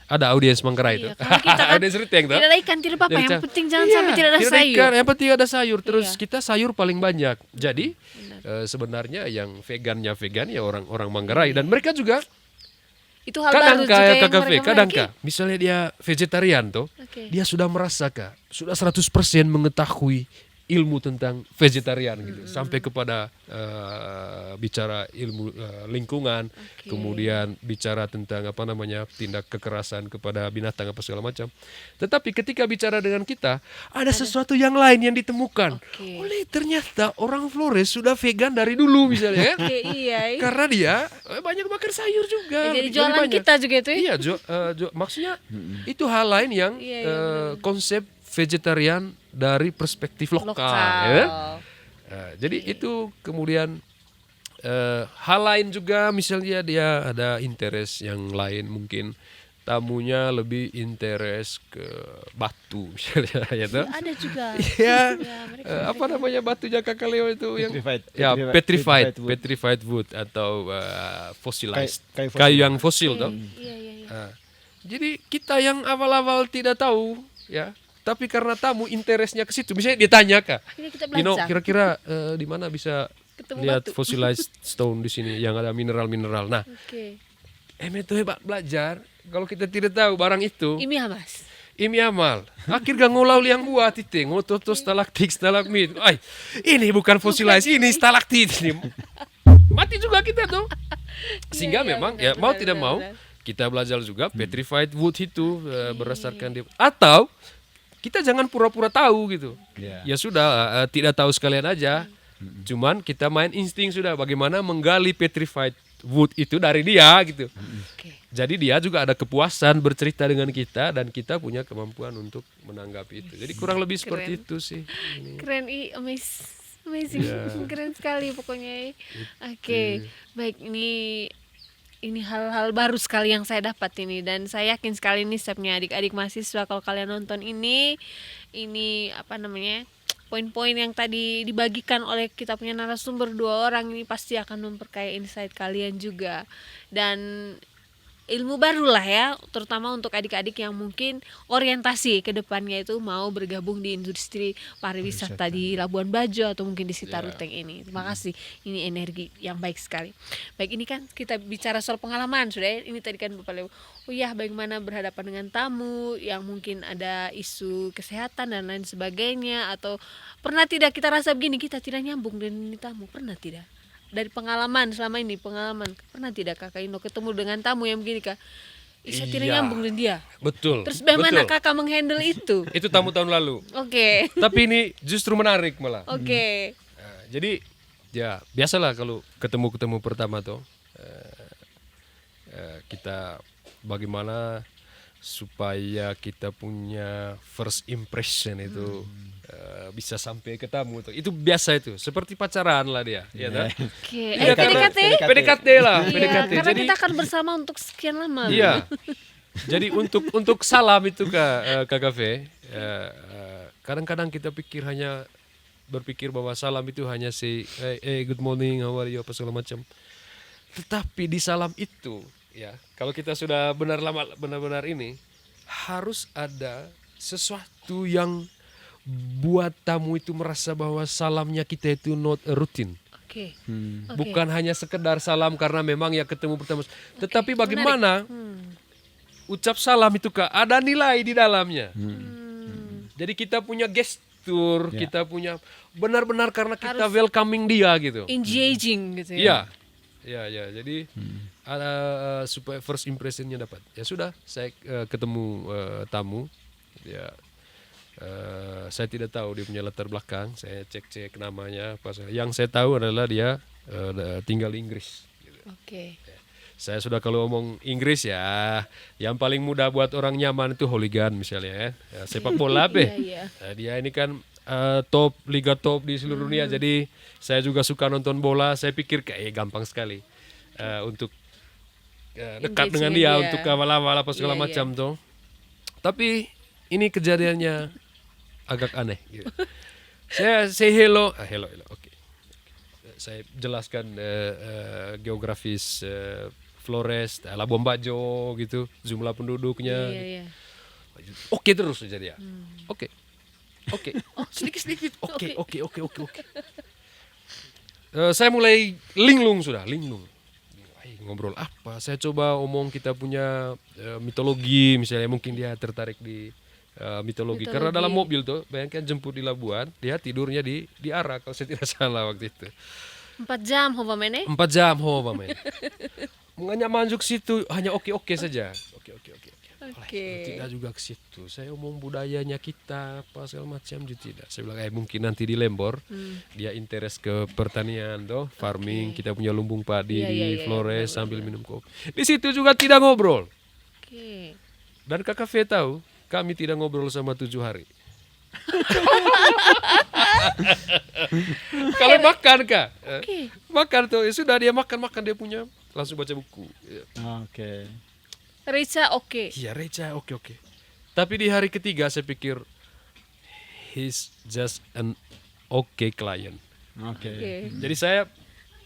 Ada audiens Manggarai itu. Iya, kalau kita kan Audiens Riteng tuh. tidak ada ikan, tidak apa-apa. Jadi, Yang penting jangan iya, sampai tidak ada tidak sayur. ikan, yang penting ada sayur. Terus Iya. kita sayur paling banyak. Jadi sebenarnya yang vegannya vegan ya orang-orang Manggarai dan mereka juga Itu hal kadang baru juga yang kakak mereka kadang miliki. misalnya dia vegetarian tuh, Oke. dia sudah merasa sudah 100% mengetahui ilmu tentang vegetarian gitu sampai kepada bicara ilmu lingkungan, kemudian bicara tentang apa namanya tindak kekerasan kepada binatang apa segala macam. Tetapi ketika bicara dengan kita ada sesuatu yang lain yang ditemukan. Oke. Oleh ternyata orang Flores sudah vegan dari dulu misalnya kan? Oke, iya. Karena dia banyak makan sayur juga. Jadi lebih jualan banyak. kita juga itu ya. Iya, maksudnya itu hal lain yang Iya, konsep vegetarian dari perspektif lokal. Ya? Jadi itu kemudian hal lain juga misalnya dia ada interest yang lain mungkin tamunya lebih interest ke batu misalnya ya toh. Ada juga. Ya, mereka apa namanya batunya Kakak Leo itu yang Petrified wood. petrified wood atau fossilized Kayu kayu yang fosil toh. Iya. Jadi kita yang awal-awal tidak tahu ya, tapi karena tamu interestnya ke situ, misalnya dia tanya Kak, Akhirnya kita you know, belajar. kira-kira di mana bisa Ketemu lihat batu. fossilized stone di sini yang ada mineral-mineral. Nah, Oke. itu hebat belajar. Kalau kita tidak tahu barang itu, Ini ya, Mas. ini amal. Akhirnya ngolau liang buat itu, ngotot stalaktik, stalagmit. Ay, ini bukan fossilized, ini stalaktit. Ini. Mati juga kita tuh. Sehingga Iya, memang benar, ya mau benar, tidak benar, mau benar. kita belajar juga petrified wood itu berdasarkan dia. Atau kita jangan pura-pura tahu gitu. Ya. Ya sudah, tidak tahu sekalian aja. Cuman kita main insting sudah bagaimana menggali petrified wood itu dari dia gitu. Oke. Jadi dia juga ada kepuasan bercerita dengan kita dan kita punya kemampuan untuk menanggapi itu. Jadi kurang lebih seperti Keren. itu sih. Keren, amazing, keren sekali pokoknya. Oke, baik, ini hal-hal baru sekali yang saya dapat ini, dan saya yakin sekali nih stepnya adik-adik mahasiswa kalau kalian nonton ini apa namanya, poin-poin yang tadi dibagikan oleh kita punya narasumber 2 orang ini pasti akan memperkaya insight kalian juga, dan ilmu baru lah ya, terutama untuk adik-adik yang mungkin orientasi ke depannya itu mau bergabung di industri pariwisata di Labuan Bajo atau mungkin di Sitaruteng ini. Terima kasih, ini energi yang baik sekali. Baik, ini kan kita bicara soal pengalaman sudah ya. Ini tadi kan Bapak Leo, oh ya, bagaimana berhadapan dengan tamu yang mungkin ada isu kesehatan dan lain sebagainya, atau pernah tidak kita rasa begini, kita tidak nyambung dengan ini tamu, pernah tidak? Dari pengalaman selama ini, pernah tidak Kakak Indo ketemu dengan tamu yang begini Kak? Saya tidak Iya. nyambung dengan dia. Betul. Terus bagaimana betul. Kakak menghandle itu? Itu tamu tahun lalu. Oke. Tapi ini justru menarik malah. Oke. Nah, jadi ya biasalah kalau ketemu pertama tuh kita bagaimana supaya kita punya first impression itu bisa sampai ke tamu tuh. Itu biasa itu, seperti pacaran lah dia, ya kan? Oke. Iya, PDKT? PDKT lah, Iya, PDKT. karena Jadi kita akan bersama untuk sekian lama. iya. Jadi untuk salam itu Kak Cafe, kadang-kadang kita berpikir bahwa salam itu hanya good morning, how are you, apa segala macam. Tetapi di salam itu, ya, kalau kita sudah benar-benar ini, harus ada sesuatu yang buat tamu itu merasa bahwa salamnya kita itu not a routine. Oke. Oke. Bukan hanya sekedar salam karena memang ya ketemu pertama. Tetapi bagaimana ucap salam itu Kak, ada nilai di dalamnya. Jadi kita punya gestur, kita punya benar-benar karena kita welcoming dia gitu. Engaging gitu ya. Iya. Jadi supaya first impressionnya dapat. Ya sudah, saya ketemu tamu. Ya, saya tidak tahu dia punya latar belakang. Saya cek namanya. Yang saya tahu adalah dia tinggal di Inggris. Gitu. Oke. Saya sudah kalau ngomong Inggris ya, yang paling mudah buat orang nyaman itu hooligan misalnya ya, sepak bola Iya. Nah, dia ini kan liga top di seluruh dunia. Jadi saya juga suka nonton bola. Saya pikir kayak gampang sekali untuk dekat dengan dia, untuk awal-awal apa segala macam tuh. Tapi ini kejadiannya agak aneh. Gitu. Saya say hello, oke. Saya jelaskan geografis Flores, Labuan Bajo gitu, jumlah penduduknya. Iya. Oke terus saja dia. Oke. Sedikit. Oke. Saya mulai linglung. Ngobrol apa? Saya coba omong kita punya mitologi, misalnya mungkin dia tertarik di mitologi. Karena dalam mobil tuh, bayangkan jemput di Labuan, dia tidurnya di Arak kalau saya tidak salah waktu itu. 4 jam ho pamene? 4 jam ho pamene. Menganya manjuk situ hanya oke saja. Oke. Tidak juga ke situ. Saya omong budayanya kita apa segala macam juga tidak. Saya bilang mungkin nanti di Lembor dia interest ke pertanian toh, farming, kita punya lumbung padi di Flores sambil minum kopi. Di situ juga tidak ngobrol. Oke. Dan Kak Cafe tahu, kami tidak ngobrol sama 7 hari. Kalau makan Kak, makan tuh ya sudah dia makan dia punya langsung baca buku. Oke. Rica oke. Iya Reca oke. Tapi di hari ketiga saya pikir he's just an okay client. Oke. Jadi saya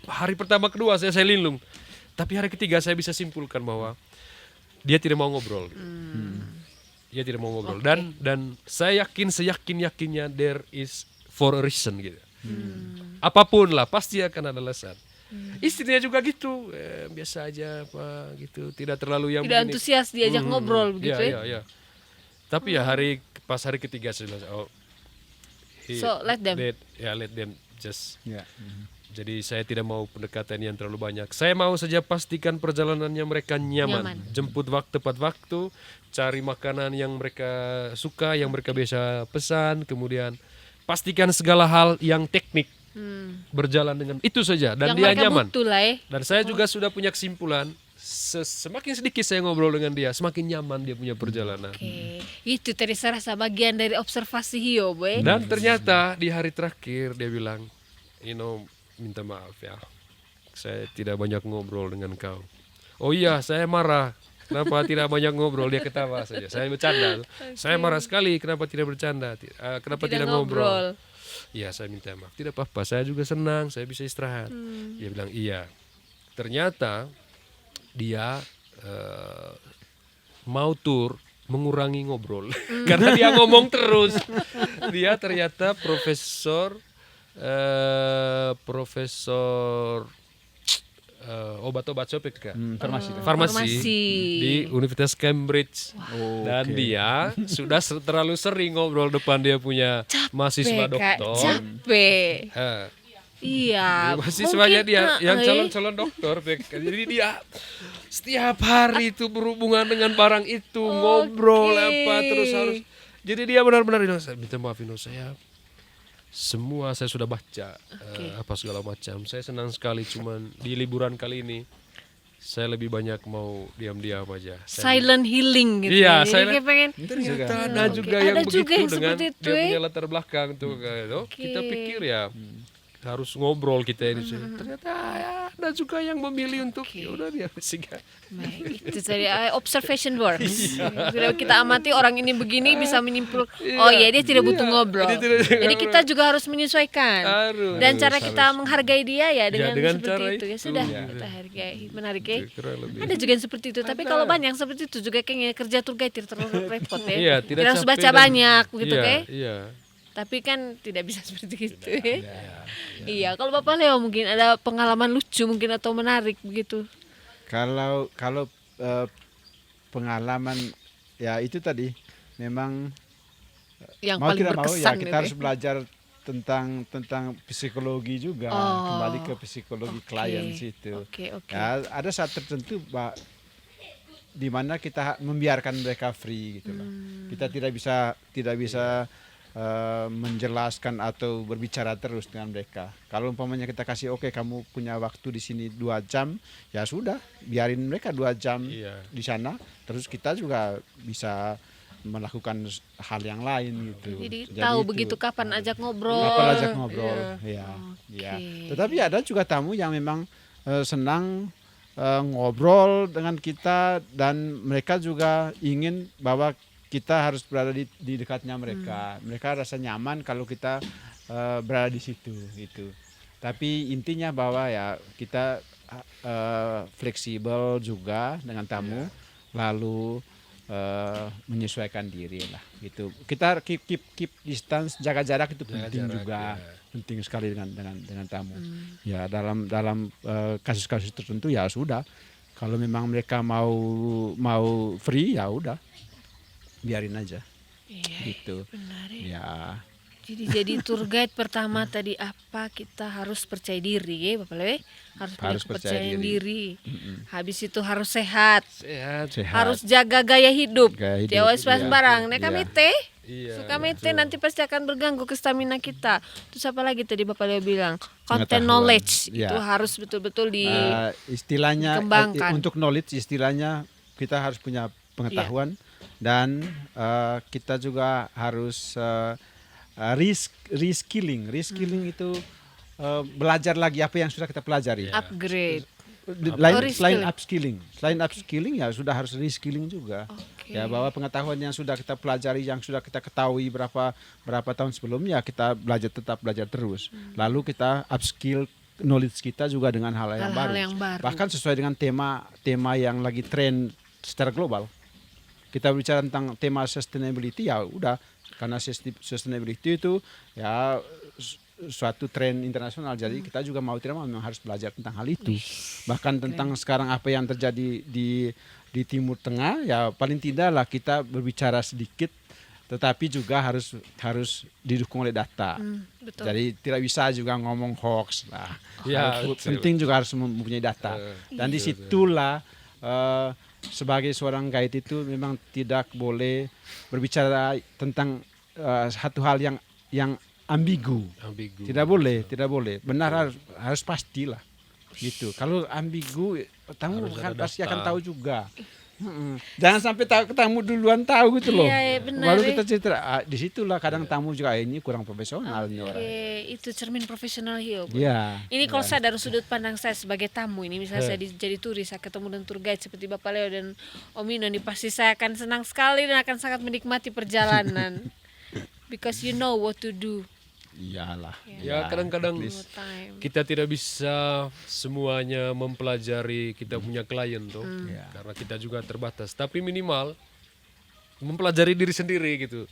hari pertama kedua saya linglung. Tapi hari ketiga saya bisa simpulkan bahwa dia tidak mau ngobrol. Dia tidak mau ngobrol dan saya yakinnya there is for a reason gitu. Apapun lah pasti akan ada alasan. Istrinya juga gitu, biasa aja apa gitu, tidak terlalu yang Tidak begini. antusias diajak ngobrol begitu ya. Iya. Tapi ya pas hari ketiga saya bilang, So, let them. let them just Ya. Jadi saya tidak mau pendekatan yang terlalu banyak. Saya mau saja pastikan perjalanannya mereka nyaman. Jemput tepat waktu, cari makanan yang mereka suka, yang mereka biasa pesan, kemudian pastikan segala hal yang teknik berjalan dengan itu saja dan yang dia mereka nyaman. butuh lah ya. Dan saya juga sudah punya kesimpulan, semakin sedikit saya ngobrol dengan dia, semakin nyaman dia punya perjalanan. Oke, itu tadi saya rasa bagian dari observasi Hio, boy. Dan ternyata di hari terakhir dia bilang, minta maaf ya, saya tidak banyak ngobrol dengan kau. Oh iya, saya marah. Kenapa tidak banyak ngobrol? Dia ketawa saja. Saya bercanda. Saya marah sekali. Kenapa tidak bercanda? Kenapa tidak ngobrol? Iya, saya minta maaf. Tidak apa-apa. Saya juga senang. Saya bisa istirahat. Dia bilang iya. Ternyata dia mau tur mengurangi ngobrol karena dia ngomong terus. Dia ternyata profesor obat-obat Sopek farmasi di Universitas Cambridge. Dan dia sudah terlalu sering ngobrol depan dia punya mahasiswa dokter. Capek. Iya. Mahasiswanya dia yang calon-calon dokter. Jadi dia setiap hari itu berhubungan dengan barang itu, ngobrol apa terus harus. Jadi dia benar-benar saya minta maaf saya semua saya sudah baca apa segala macam. Saya senang sekali, cuman di liburan kali ini saya lebih banyak mau diam-diam aja. Silent healing gitu. Iya, Jadi kayak pengen. Ternyata ada juga yang Ada juga begitu yang dengan seperti itu, dia punya latar belakang tuh. Kita pikir ya harus ngobrol kita ini. Ternyata ya, ada juga yang memilih untuk ya udah dia sehingga. Baik, itu tadi observation works. Sudah kita amati orang ini begini bisa menyimpul. Oh ya dia tidak butuh ngobrol. Jadi kita juga harus menyesuaikan. Dan cara kita menghargai dia ya dengan seperti itu. Ya sudah kita hargai, menarik ya. Ada juga yang seperti itu. Tapi kalau banyak seperti itu juga kayaknya kerja tour guide terlalu repot ya. Iya, Tidak harus baca banyak begitu kayak. Iya. Tapi kan tidak bisa seperti itu ya. Iya, kalau Bapak Leo mungkin ada pengalaman lucu mungkin atau menarik begitu. Kalau pengalaman ya itu tadi memang Yang mau paling tidak mau ya berkesan kita itu harus belajar tentang psikologi juga, kembali ke psikologi klien situ. Oke. Ya, ada saat tertentu di mana kita membiarkan mereka free gitu loh. Kita tidak bisa menjelaskan atau berbicara terus dengan mereka. Kalau umpamanya kita kasih kamu punya waktu di sini 2 jam, ya sudah, biarin mereka 2 jam di sana. Terus kita juga bisa melakukan hal yang lain gitu. Jadi tahu begitu kapan ajak ngobrol. Kapan ajak ngobrol, ya. Tetapi ada juga tamu yang memang senang ngobrol dengan kita dan mereka juga ingin bahwa kita harus berada di dekatnya mereka. Mereka rasa nyaman kalau kita berada di situ gitu. Tapi intinya bahwa ya kita fleksibel juga dengan tamu, lalu menyesuaikan diri lah gitu. Kita keep distance, jaga jarak itu penting juga. Penting sekali dengan tamu. Ya dalam kasus-kasus tertentu ya sudah. Kalau memang mereka mau free ya udah. Biarin aja. Gitu. Benar ya. Jadi tour guide pertama tadi apa, kita harus percaya diri ya Bapak Lewe, harus punya kepercayaan diri. Habis itu harus sehat. Harus jaga gaya hidup. Jangan sembarang. Nek kami teh suka mete nanti pasti akan berganggu ke stamina kita. Terus apa lagi tadi Bapak Lewe bilang? Content knowledge itu harus betul-betul istilahnya untuk knowledge istilahnya kita harus punya pengetahuan. Dan kita juga harus reskilling. Reskilling itu belajar lagi apa yang sudah kita pelajari. Upgrade. Selain upskilling ya sudah harus reskilling juga. Ya bahwa pengetahuan yang sudah kita pelajari, yang sudah kita ketahui berapa tahun sebelumnya, kita tetap belajar terus. Lalu kita upskill knowledge kita juga dengan hal yang baru. Bahkan sesuai dengan tema yang lagi tren secara global. Kita bicara tentang tema sustainability ya udah, karena sustainability itu ya suatu tren internasional, jadi kita juga mau tidak mau memang harus belajar tentang hal itu. Bahkan tentang sekarang apa yang terjadi di Timur Tengah ya paling tidak lah kita berbicara sedikit tetapi juga harus didukung oleh data. Betul. Jadi tidak bisa juga ngomong hoax lah. Ya, Harus- betul. penting juga harus mempunyai data. Dan disitulah sebagai seorang guide itu memang tidak boleh berbicara tentang satu hal yang ambigu. Ambigu. Tidak boleh. Benar harus pastilah. Gitu. Kalau ambigu, tamu Harus kan ada pasti data. akan tahu juga. Jangan sampai tamu duluan tahu gitu loh. Iya, benar, Baru ya. kita cerita. Disitulah kadang tamu juga ini kurang profesional nih orang. Itu cermin profesional hiyo. Bu. Iya. Ini kalau saya dari sudut pandang saya sebagai tamu ini, misalnya saya jadi turis, saya ketemu dengan tour guide seperti Bapak Leo dan Om Ino, ini pasti saya akan senang sekali dan akan sangat menikmati perjalanan. Because you know what to do. Iyalah. Ya kadang-kadang No time. kita tidak bisa semuanya mempelajari kita punya klien tuh, Ya. karena kita juga terbatas. Tapi minimal mempelajari diri sendiri gitu.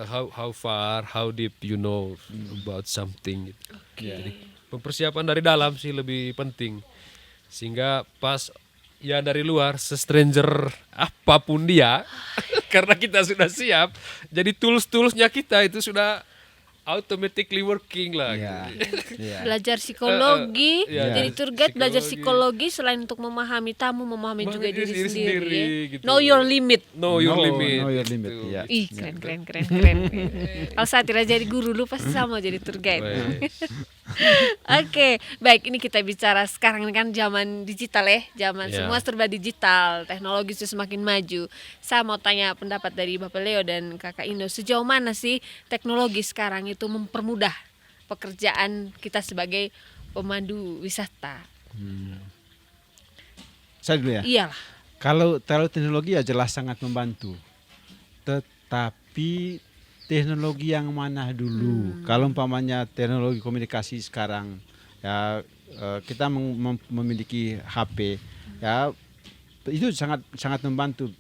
How far, how deep you know about something. Gitu. Jadi persiapan dari dalam sih lebih penting. Sehingga pas ya dari luar, se-stranger apapun dia, karena kita sudah siap, jadi tools-toolsnya kita itu sudah automatically working lah. Iya. Gitu. Iya. Belajar psikologi, Iya, jadi dari tour guide belajar psikologi. psikologi selain untuk memahami tamu, memahami juga diri Diri sendiri. sendiri, Ya. gitu. Know your limit. Know your limit. Know your limit. gitu. Iya. Ih, keren. Kalau saya tidak jadi guru, lu pasti sama jadi tour guide. Wes. Oke, baik, ini kita bicara sekarang ini kan zaman digital ya, zaman Ya. semua serba digital, teknologi sudah semakin maju. Saya mau tanya pendapat dari Bapak Leo dan Kakak Indo, sejauh mana sih teknologi sekarang itu mempermudah pekerjaan kita sebagai pemandu wisata? Saya dulu ya. Iyalah. Kalau teknologi ya jelas sangat membantu. Tetapi teknologi yang mana dulu? Kalau umpamanya teknologi komunikasi sekarang ya kita memiliki HP ya itu sangat membantu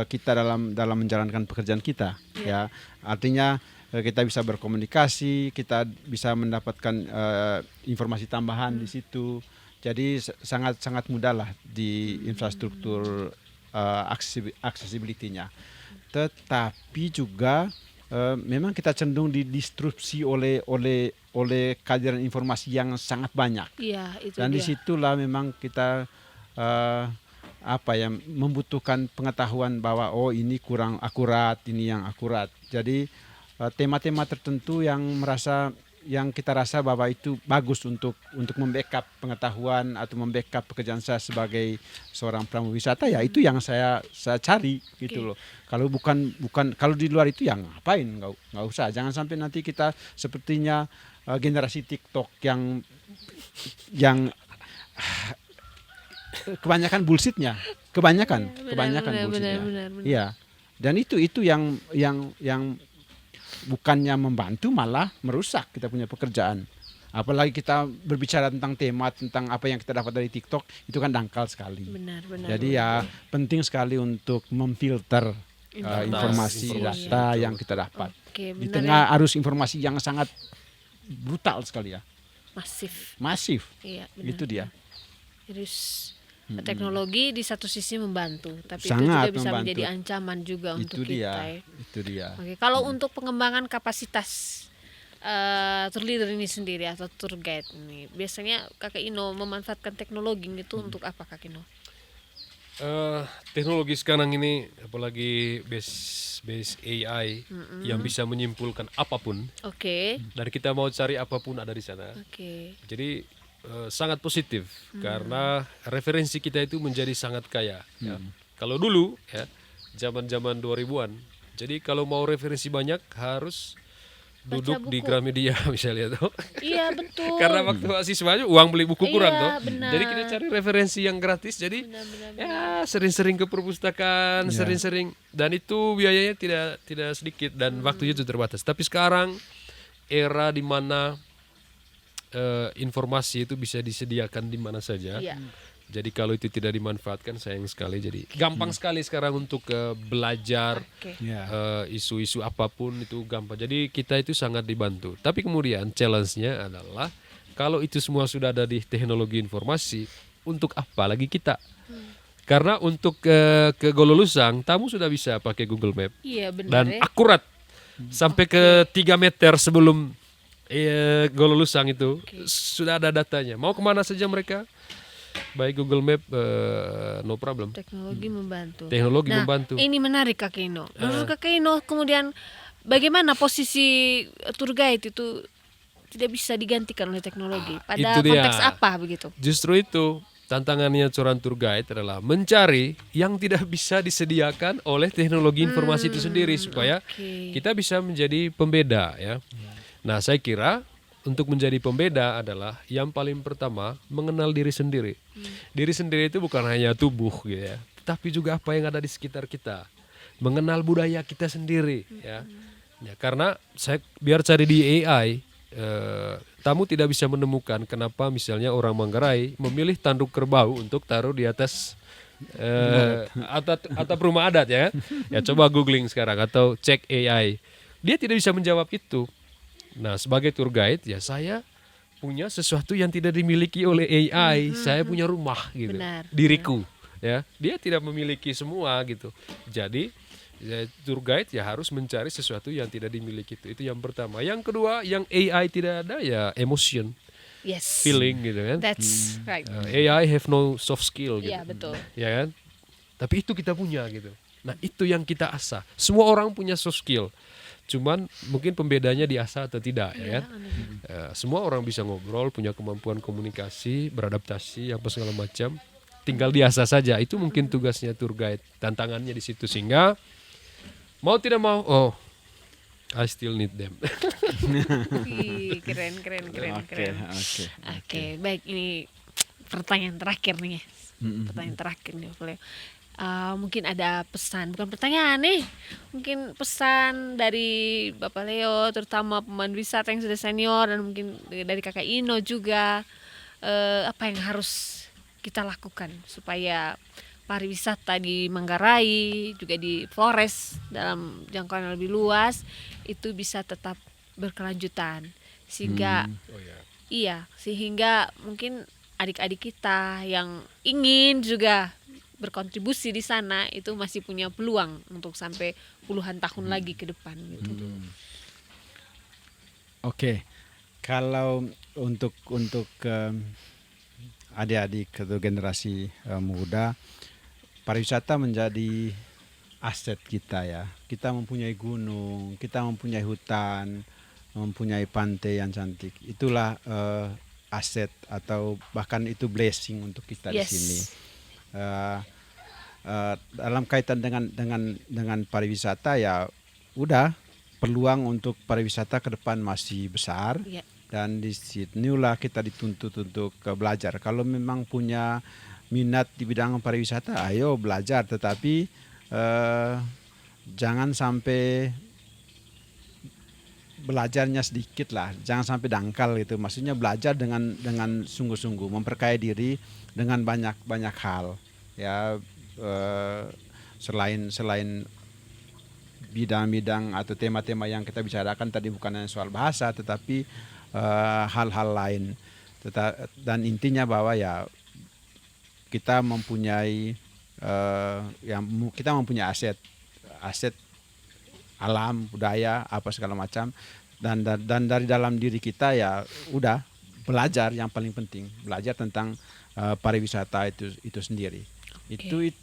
kita dalam menjalankan pekerjaan kita ya. Artinya kita bisa berkomunikasi, kita bisa mendapatkan informasi tambahan di situ. Jadi sangat mudah lah di infrastruktur accessibility-nya. Tetapi juga memang kita cenderung didistrupsi oleh kehadiran informasi yang sangat banyak. Iya, itu Dan dia. disitulah memang kita membutuhkan pengetahuan bahwa ini kurang akurat, ini yang akurat. Jadi tema-tema tertentu yang kita rasa bahwa itu bagus untuk membackup pengetahuan atau membackup pekerjaan saya sebagai seorang pramu wisata, ya itu yang saya cari gitu loh. Kalau bukan kalau di luar itu ya ngapain, nggak usah. Jangan sampai nanti kita sepertinya generasi TikTok yang kebanyakan bullshitnya, kebanyakan bullshitnya. benar. Iya. Dan itu yang bukannya membantu malah merusak kita punya pekerjaan. Apalagi kita berbicara tentang tema, tentang apa yang kita dapat dari TikTok, itu kan dangkal sekali. Benar. Jadi ya penting sekali untuk memfilter informasi Informasi. data yang kita dapat. Oke, Di benar tengah ya. arus informasi yang sangat brutal sekali ya, Masif. masif. Iya, benar. Itu dia. Jadi teknologi di satu sisi membantu, tapi itu Sangat juga bisa membantu. menjadi ancaman juga untuk Itu dia. kita. Ya. Itu dia. Oke, kalau untuk pengembangan kapasitas tour leader ini sendiri atau tour guide ini, biasanya Kakak Ino memanfaatkan teknologi itu untuk apa, Kak Ino? Teknologi sekarang ini apalagi base AI yang bisa menyimpulkan apapun, Oke, dan kita mau cari apapun ada di sana. oke, Jadi sangat positif karena referensi kita itu menjadi sangat kaya. Ya. Kalau dulu ya zaman-zaman 2000-an, jadi kalau mau referensi banyak harus duduk di buku. Gramedia misalnya tuh. iya betul. Karena waktu mahasiswa uang beli buku kurang Iya, tuh. benar. Jadi kita cari referensi yang gratis. Jadi ya sering-sering ke perpustakaan, sering-sering, dan itu biayanya tidak sedikit dan waktunya itu terbatas. Tapi sekarang era di mana informasi itu bisa disediakan di mana saja. Iya. Jadi kalau itu tidak dimanfaatkan sayang sekali. Jadi gampang sekali sekarang untuk belajar Oke. Ya. isu-isu apapun itu gampang. Jadi kita itu sangat dibantu. Tapi kemudian challenge-nya adalah kalau itu semua sudah ada di teknologi informasi, untuk apa lagi kita? Karena untuk ke Gololusang, tamu sudah bisa pakai Google Map Iya benar dan ya. akurat. sampai ke 3 meter sebelum Gololusang itu sudah ada datanya. Mau kemana saja mereka, baik Google Map, no problem. Teknologi membantu. Teknologi Nah, membantu. ini menarik Kak Ino. Menurut Kak Ino kemudian bagaimana posisi tour guide itu tidak bisa digantikan oleh teknologi? Pada itu dia. konteks apa begitu? Justru itu tantangannya seorang tour guide adalah mencari yang tidak bisa disediakan oleh teknologi informasi itu sendiri supaya kita bisa menjadi pembeda ya. Nah, saya kira untuk menjadi pembeda adalah yang paling pertama mengenal diri sendiri. Diri sendiri itu bukan hanya tubuh gitu ya, tapi juga apa yang ada di sekitar kita. Mengenal budaya kita sendiri ya. Ya, karena saya biar cari di AI, tamu tidak bisa menemukan kenapa misalnya orang Manggarai memilih tanduk kerbau untuk taruh di atas atap rumah adat ya. Ya coba googling sekarang atau cek AI. Dia tidak bisa menjawab itu. Nah, sebagai tour guide ya saya punya sesuatu yang tidak dimiliki oleh AI. Saya punya rumah gitu. Benar. Diriku ya. Dia tidak memiliki semua gitu. Jadi ya, tour guide ya harus mencari sesuatu yang tidak dimiliki itu yang pertama. Yang kedua, yang AI tidak ada ya emotion, Yes. feeling gitu kan. That's right. AI have no soft skill gitu. Iya, betul. Ya kan? Tapi itu kita punya gitu. Nah, itu yang kita asah. Semua orang punya soft skill. Cuman mungkin pembedanya diasah atau tidak ya kan. Semua orang bisa ngobrol, punya kemampuan komunikasi, beradaptasi apa segala macam. Tinggal diasah saja. Itu mungkin tugasnya tour guide. Tantangannya di situ sehingga mau tidak mau, I still need them. Ih, keren. Oke, baik, ini pertanyaan terakhir nih ya. Pertanyaan terakhir nih, boleh. Mungkin ada pesan, bukan pertanyaan nih, mungkin pesan dari Bapak Leo, terutama pemandu wisata yang sudah senior, dan mungkin dari Kakak Ino juga, apa yang harus kita lakukan supaya pariwisata di Manggarai juga di Flores dalam jangkauan yang lebih luas itu bisa tetap berkelanjutan sehingga sehingga mungkin adik-adik kita yang ingin juga berkontribusi di sana itu masih punya peluang untuk sampai puluhan tahun lagi ke depan gitu. Oke. Kalau untuk adik-adik atau generasi muda, pariwisata menjadi aset kita ya. Kita mempunyai gunung, kita mempunyai hutan, mempunyai pantai yang cantik. Itulah aset atau bahkan itu blessing untuk kita di sini. Dalam kaitan dengan pariwisata ya udah peluang untuk pariwisata ke depan masih besar. Dan di sinilah kita dituntut untuk belajar. Kalau memang punya minat di bidang pariwisata, ayo belajar. Tetapi jangan sampai belajarnya sedikit lah, jangan sampai dangkal gitu. Maksudnya belajar dengan sungguh-sungguh, memperkaya diri dengan banyak hal. Ya selain bidang-bidang atau tema-tema yang kita bicarakan tadi bukan hanya soal bahasa, tetapi hal-hal lain. Dan intinya bahwa ya kita mempunyai kita mempunyai aset alam, budaya, apa segala macam, dan dari dalam diri kita ya udah belajar, yang paling penting belajar tentang pariwisata itu sendiri.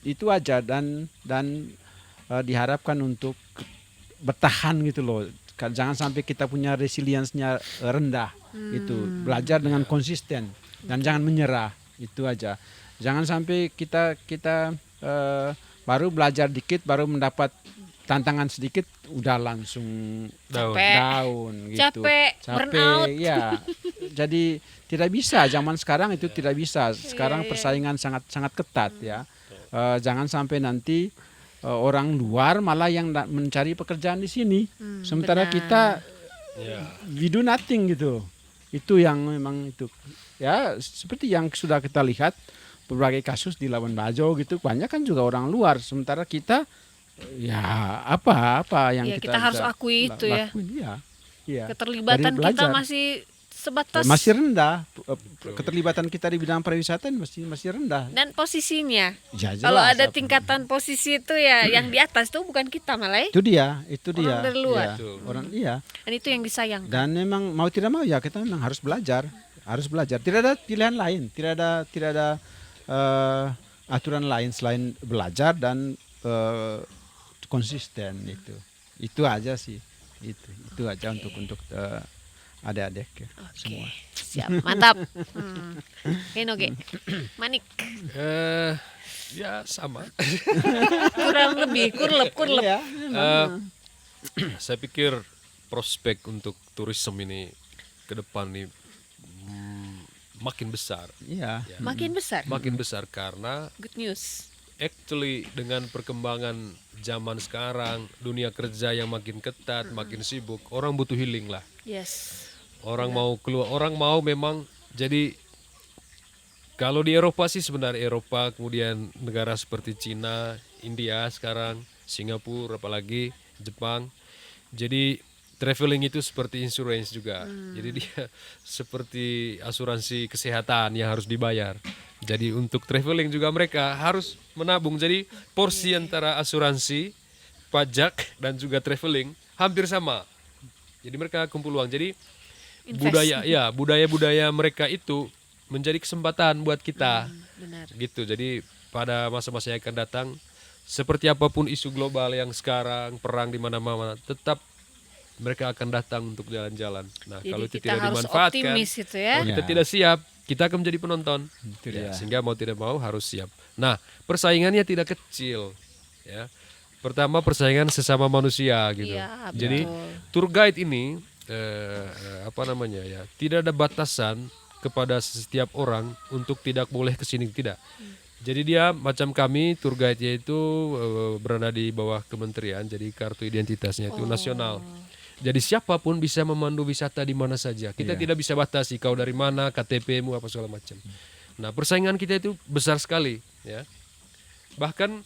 Itu aja dan diharapkan untuk bertahan gitu loh. Jangan sampai kita punya resilience-nya rendah. Itu belajar dengan konsisten dan jangan menyerah. Itu aja. Jangan sampai kita baru belajar dikit, baru mendapat tantangan sedikit udah langsung down gitu. Capek, burnout. Ya. Jadi tidak bisa, zaman sekarang itu tidak bisa. Sekarang persaingan sangat ketat ya. Jangan sampai nanti orang luar malah yang mencari pekerjaan di sini. Sementara kita we do nothing gitu. Itu yang memang itu. Ya, seperti yang sudah kita lihat berbagai kasus di Labuan Bajo gitu, banyak kan juga orang luar. Sementara kita ya apa yang kita harus akui itu ya. Iya. Keterlibatan kita masih sebatas Masih rendah keterlibatan kita di bidang pariwisata masih rendah. dan posisinya. Ya, jelas. Kalau ada tingkatan posisi itu ya yang di atas itu bukan kita malah. Itu dia. Orang dari luar. Iya, orang iya. Dan itu yang disayangkan. Dan memang mau tidak mau ya kita memang harus belajar. Tidak ada pilihan lain, tidak ada aturan lain selain belajar dan konsisten itu. Itu aja sih. Itu aja untuk adik-adik ya, semua. Siap, mantap. Oke, Noge. Manik. Ya sama. Kurang lebih, kurlep. Iya. Saya pikir prospek untuk turisme ini ke depan nih makin besar. Iya. Ya. Makin besar. Makin besar karena Good news. actually dengan perkembangan zaman sekarang, dunia kerja yang makin ketat, makin sibuk, orang butuh healing lah. Yes. Orang mau keluar, orang mau memang jadi kalau di Eropa sih sebenarnya Eropa, kemudian negara seperti Cina, India sekarang, Singapura apalagi, Jepang. Jadi traveling itu seperti insurance juga. Jadi dia seperti asuransi kesehatan yang harus dibayar. Jadi untuk traveling juga mereka harus menabung. Jadi porsi antara asuransi, pajak dan juga traveling hampir sama. Jadi mereka kumpul uang. Jadi budaya mereka itu menjadi kesempatan buat kita. Benar. Gitu. Jadi pada masa-masa yang akan datang seperti apapun isu global yang sekarang, perang di mana-mana, tetap mereka akan datang untuk jalan-jalan. Nah, Jadi kalau itu kita tidak harus dimanfaatkan, optimis itu ya. kalau kita Ya. tidak siap, kita akan menjadi penonton. Itu Ya, dia. sehingga mau tidak mau harus siap. Nah, persaingannya tidak kecil, ya. Pertama persaingan sesama manusia gitu. Iya, Jadi betul. tour guide ini tidak ada batasan kepada setiap orang untuk tidak boleh kesini tidak. Jadi dia macam kami tour guide-nya itu berada di bawah kementerian, jadi kartu identitasnya itu nasional. Jadi siapapun bisa memandu wisata di mana saja. Kita tidak bisa batasi kau dari mana, KTP-mu apa segala macam. Nah, persaingan kita itu besar sekali, ya. Bahkan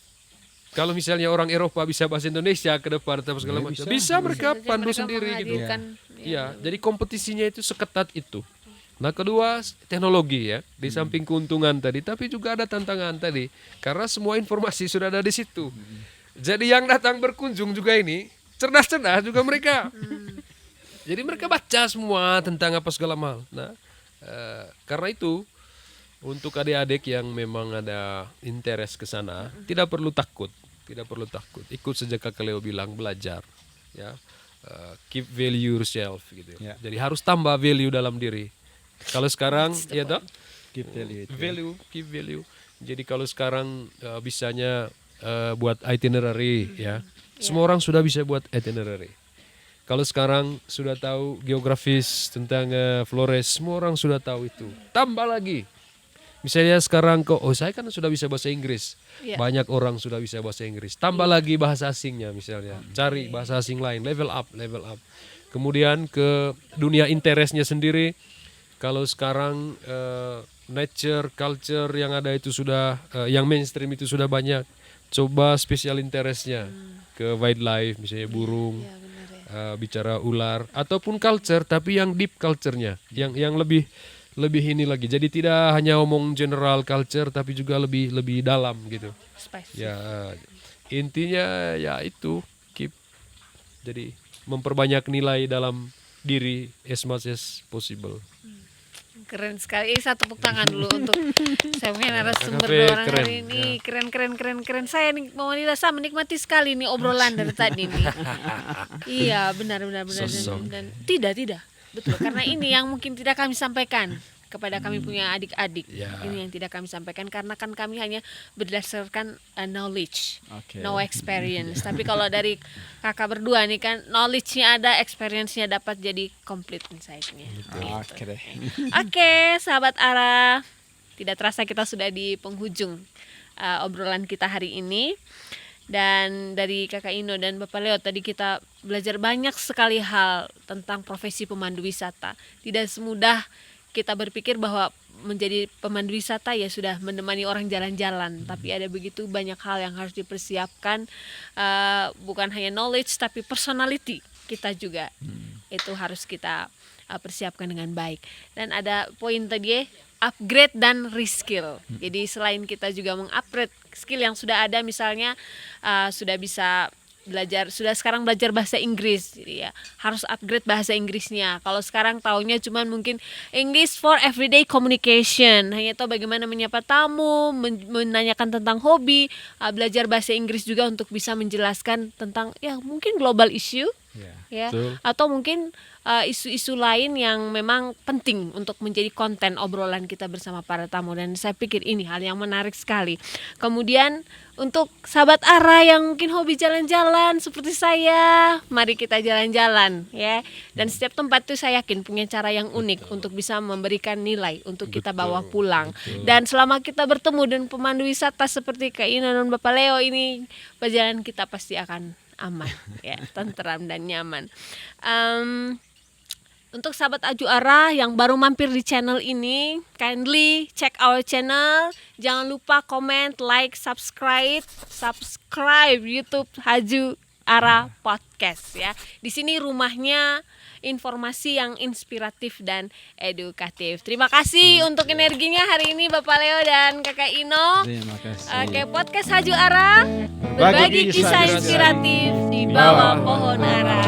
kalau misalnya orang Eropa bisa bahasa Indonesia ke depan atau segala macam, bisa mereka Saja pandu mereka sendiri gitu. menghadirkan, Iya, jadi kompetisinya itu seketat itu. Nah, kedua teknologi ya, di samping keuntungan tadi, tapi juga ada tantangan tadi, karena semua informasi sudah ada di situ. Jadi yang datang berkunjung juga ini cerdas-cerdas juga mereka. Jadi mereka baca semua tentang apa segala hal. Nah, karena itu untuk adik-adik yang memang ada interest ke sana, tidak perlu takut, Ikut saja Kakak Leo bilang belajar, ya. Keep value yourself gitu. Ya. Jadi harus tambah value dalam diri. Kalau sekarang ya toh Keep value itu. keep value. Jadi kalau sekarang bisanya buat itinerary ya. Semua orang sudah bisa buat itinerary. Kalau sekarang sudah tahu geografis tentang Flores, semua orang sudah tahu itu. Tambah lagi. Misalnya sekarang saya kan sudah bisa bahasa Inggris. Iya. Banyak orang sudah bisa bahasa Inggris. Tambah lagi bahasa asingnya misalnya. Cari bahasa asing lain, level up. Kemudian ke dunia interestnya sendiri. Kalau sekarang nature, culture yang ada itu sudah, yang mainstream itu sudah banyak. Coba special interestnya ke wildlife, misalnya burung, Iya, benar ya. bicara ular, ataupun culture, tapi yang deep culture-nya, yang lebih ini lagi. Jadi tidak hanya omong general culture, tapi juga lebih dalam gitu. Spice. Ya intinya ya itu jadi memperbanyak nilai dalam diri as much as possible. Keren sekali. Satu tepuk tangan dulu untuk seminar narasumber KKP dua orang keren, hari ini. Keren. Saya nih mau dirasa menikmati sekali nih obrolan dari tadi nih. Iya, benar. Sosok. Dan tidak. Betul, karena ini yang mungkin tidak kami sampaikan kepada kami punya adik-adik. Ya. Ini yang tidak kami sampaikan karena kan kami hanya berdasarkan knowledge, Oke. no experience. Tapi kalau dari kakak berdua nih kan knowledge-nya ada, experience-nya dapat, jadi complete insight-nya. Oke deh. Oke, sahabat Ara, tidak terasa kita sudah di penghujung obrolan kita hari ini. Dan dari Kakak Ino dan Bapak Leo tadi kita belajar banyak sekali hal tentang profesi pemandu wisata. Tidak semudah kita berpikir bahwa menjadi pemandu wisata ya sudah menemani orang jalan-jalan, tapi ada begitu banyak hal yang harus dipersiapkan, bukan hanya knowledge tapi personality kita juga itu harus kita persiapkan dengan baik. Dan ada poin tadi upgrade dan reskill. Jadi selain kita juga mengupgrade skill yang sudah ada, misalnya sudah bisa sekarang belajar bahasa Inggris, jadi ya harus upgrade bahasa Inggrisnya. Kalau sekarang taunya cuman mungkin English for everyday communication, hanya tahu bagaimana menyapa tamu, menanyakan tentang hobi, belajar bahasa Inggris juga untuk bisa menjelaskan tentang ya mungkin global issue, ya, Betul. atau mungkin isu-isu lain yang memang penting untuk menjadi konten obrolan kita bersama para tamu. Dan saya pikir ini hal yang menarik sekali. Kemudian untuk sahabat Ara yang mungkin hobi jalan-jalan seperti saya, mari kita jalan-jalan ya. Dan setiap tempat itu saya yakin punya cara yang unik untuk bisa memberikan nilai untuk kita bawa pulang. Dan selama kita bertemu dengan pemandu wisata seperti Kak Ino dan Bapak Leo ini, perjalanan kita pasti akan aman ya, tentram dan nyaman. Untuk sahabat Aju Ara yang baru mampir di channel ini, kindly check our channel. Jangan lupa comment, like, subscribe YouTube Aju Ara Podcast ya. Di sini rumahnya informasi yang inspiratif dan edukatif. Terima kasih untuk energinya hari ini Bapak Leo dan Kakak Ino. Terima kasih. Oke, podcast Aju Ara, berbagi kisah inspiratif di bawah pohon ara.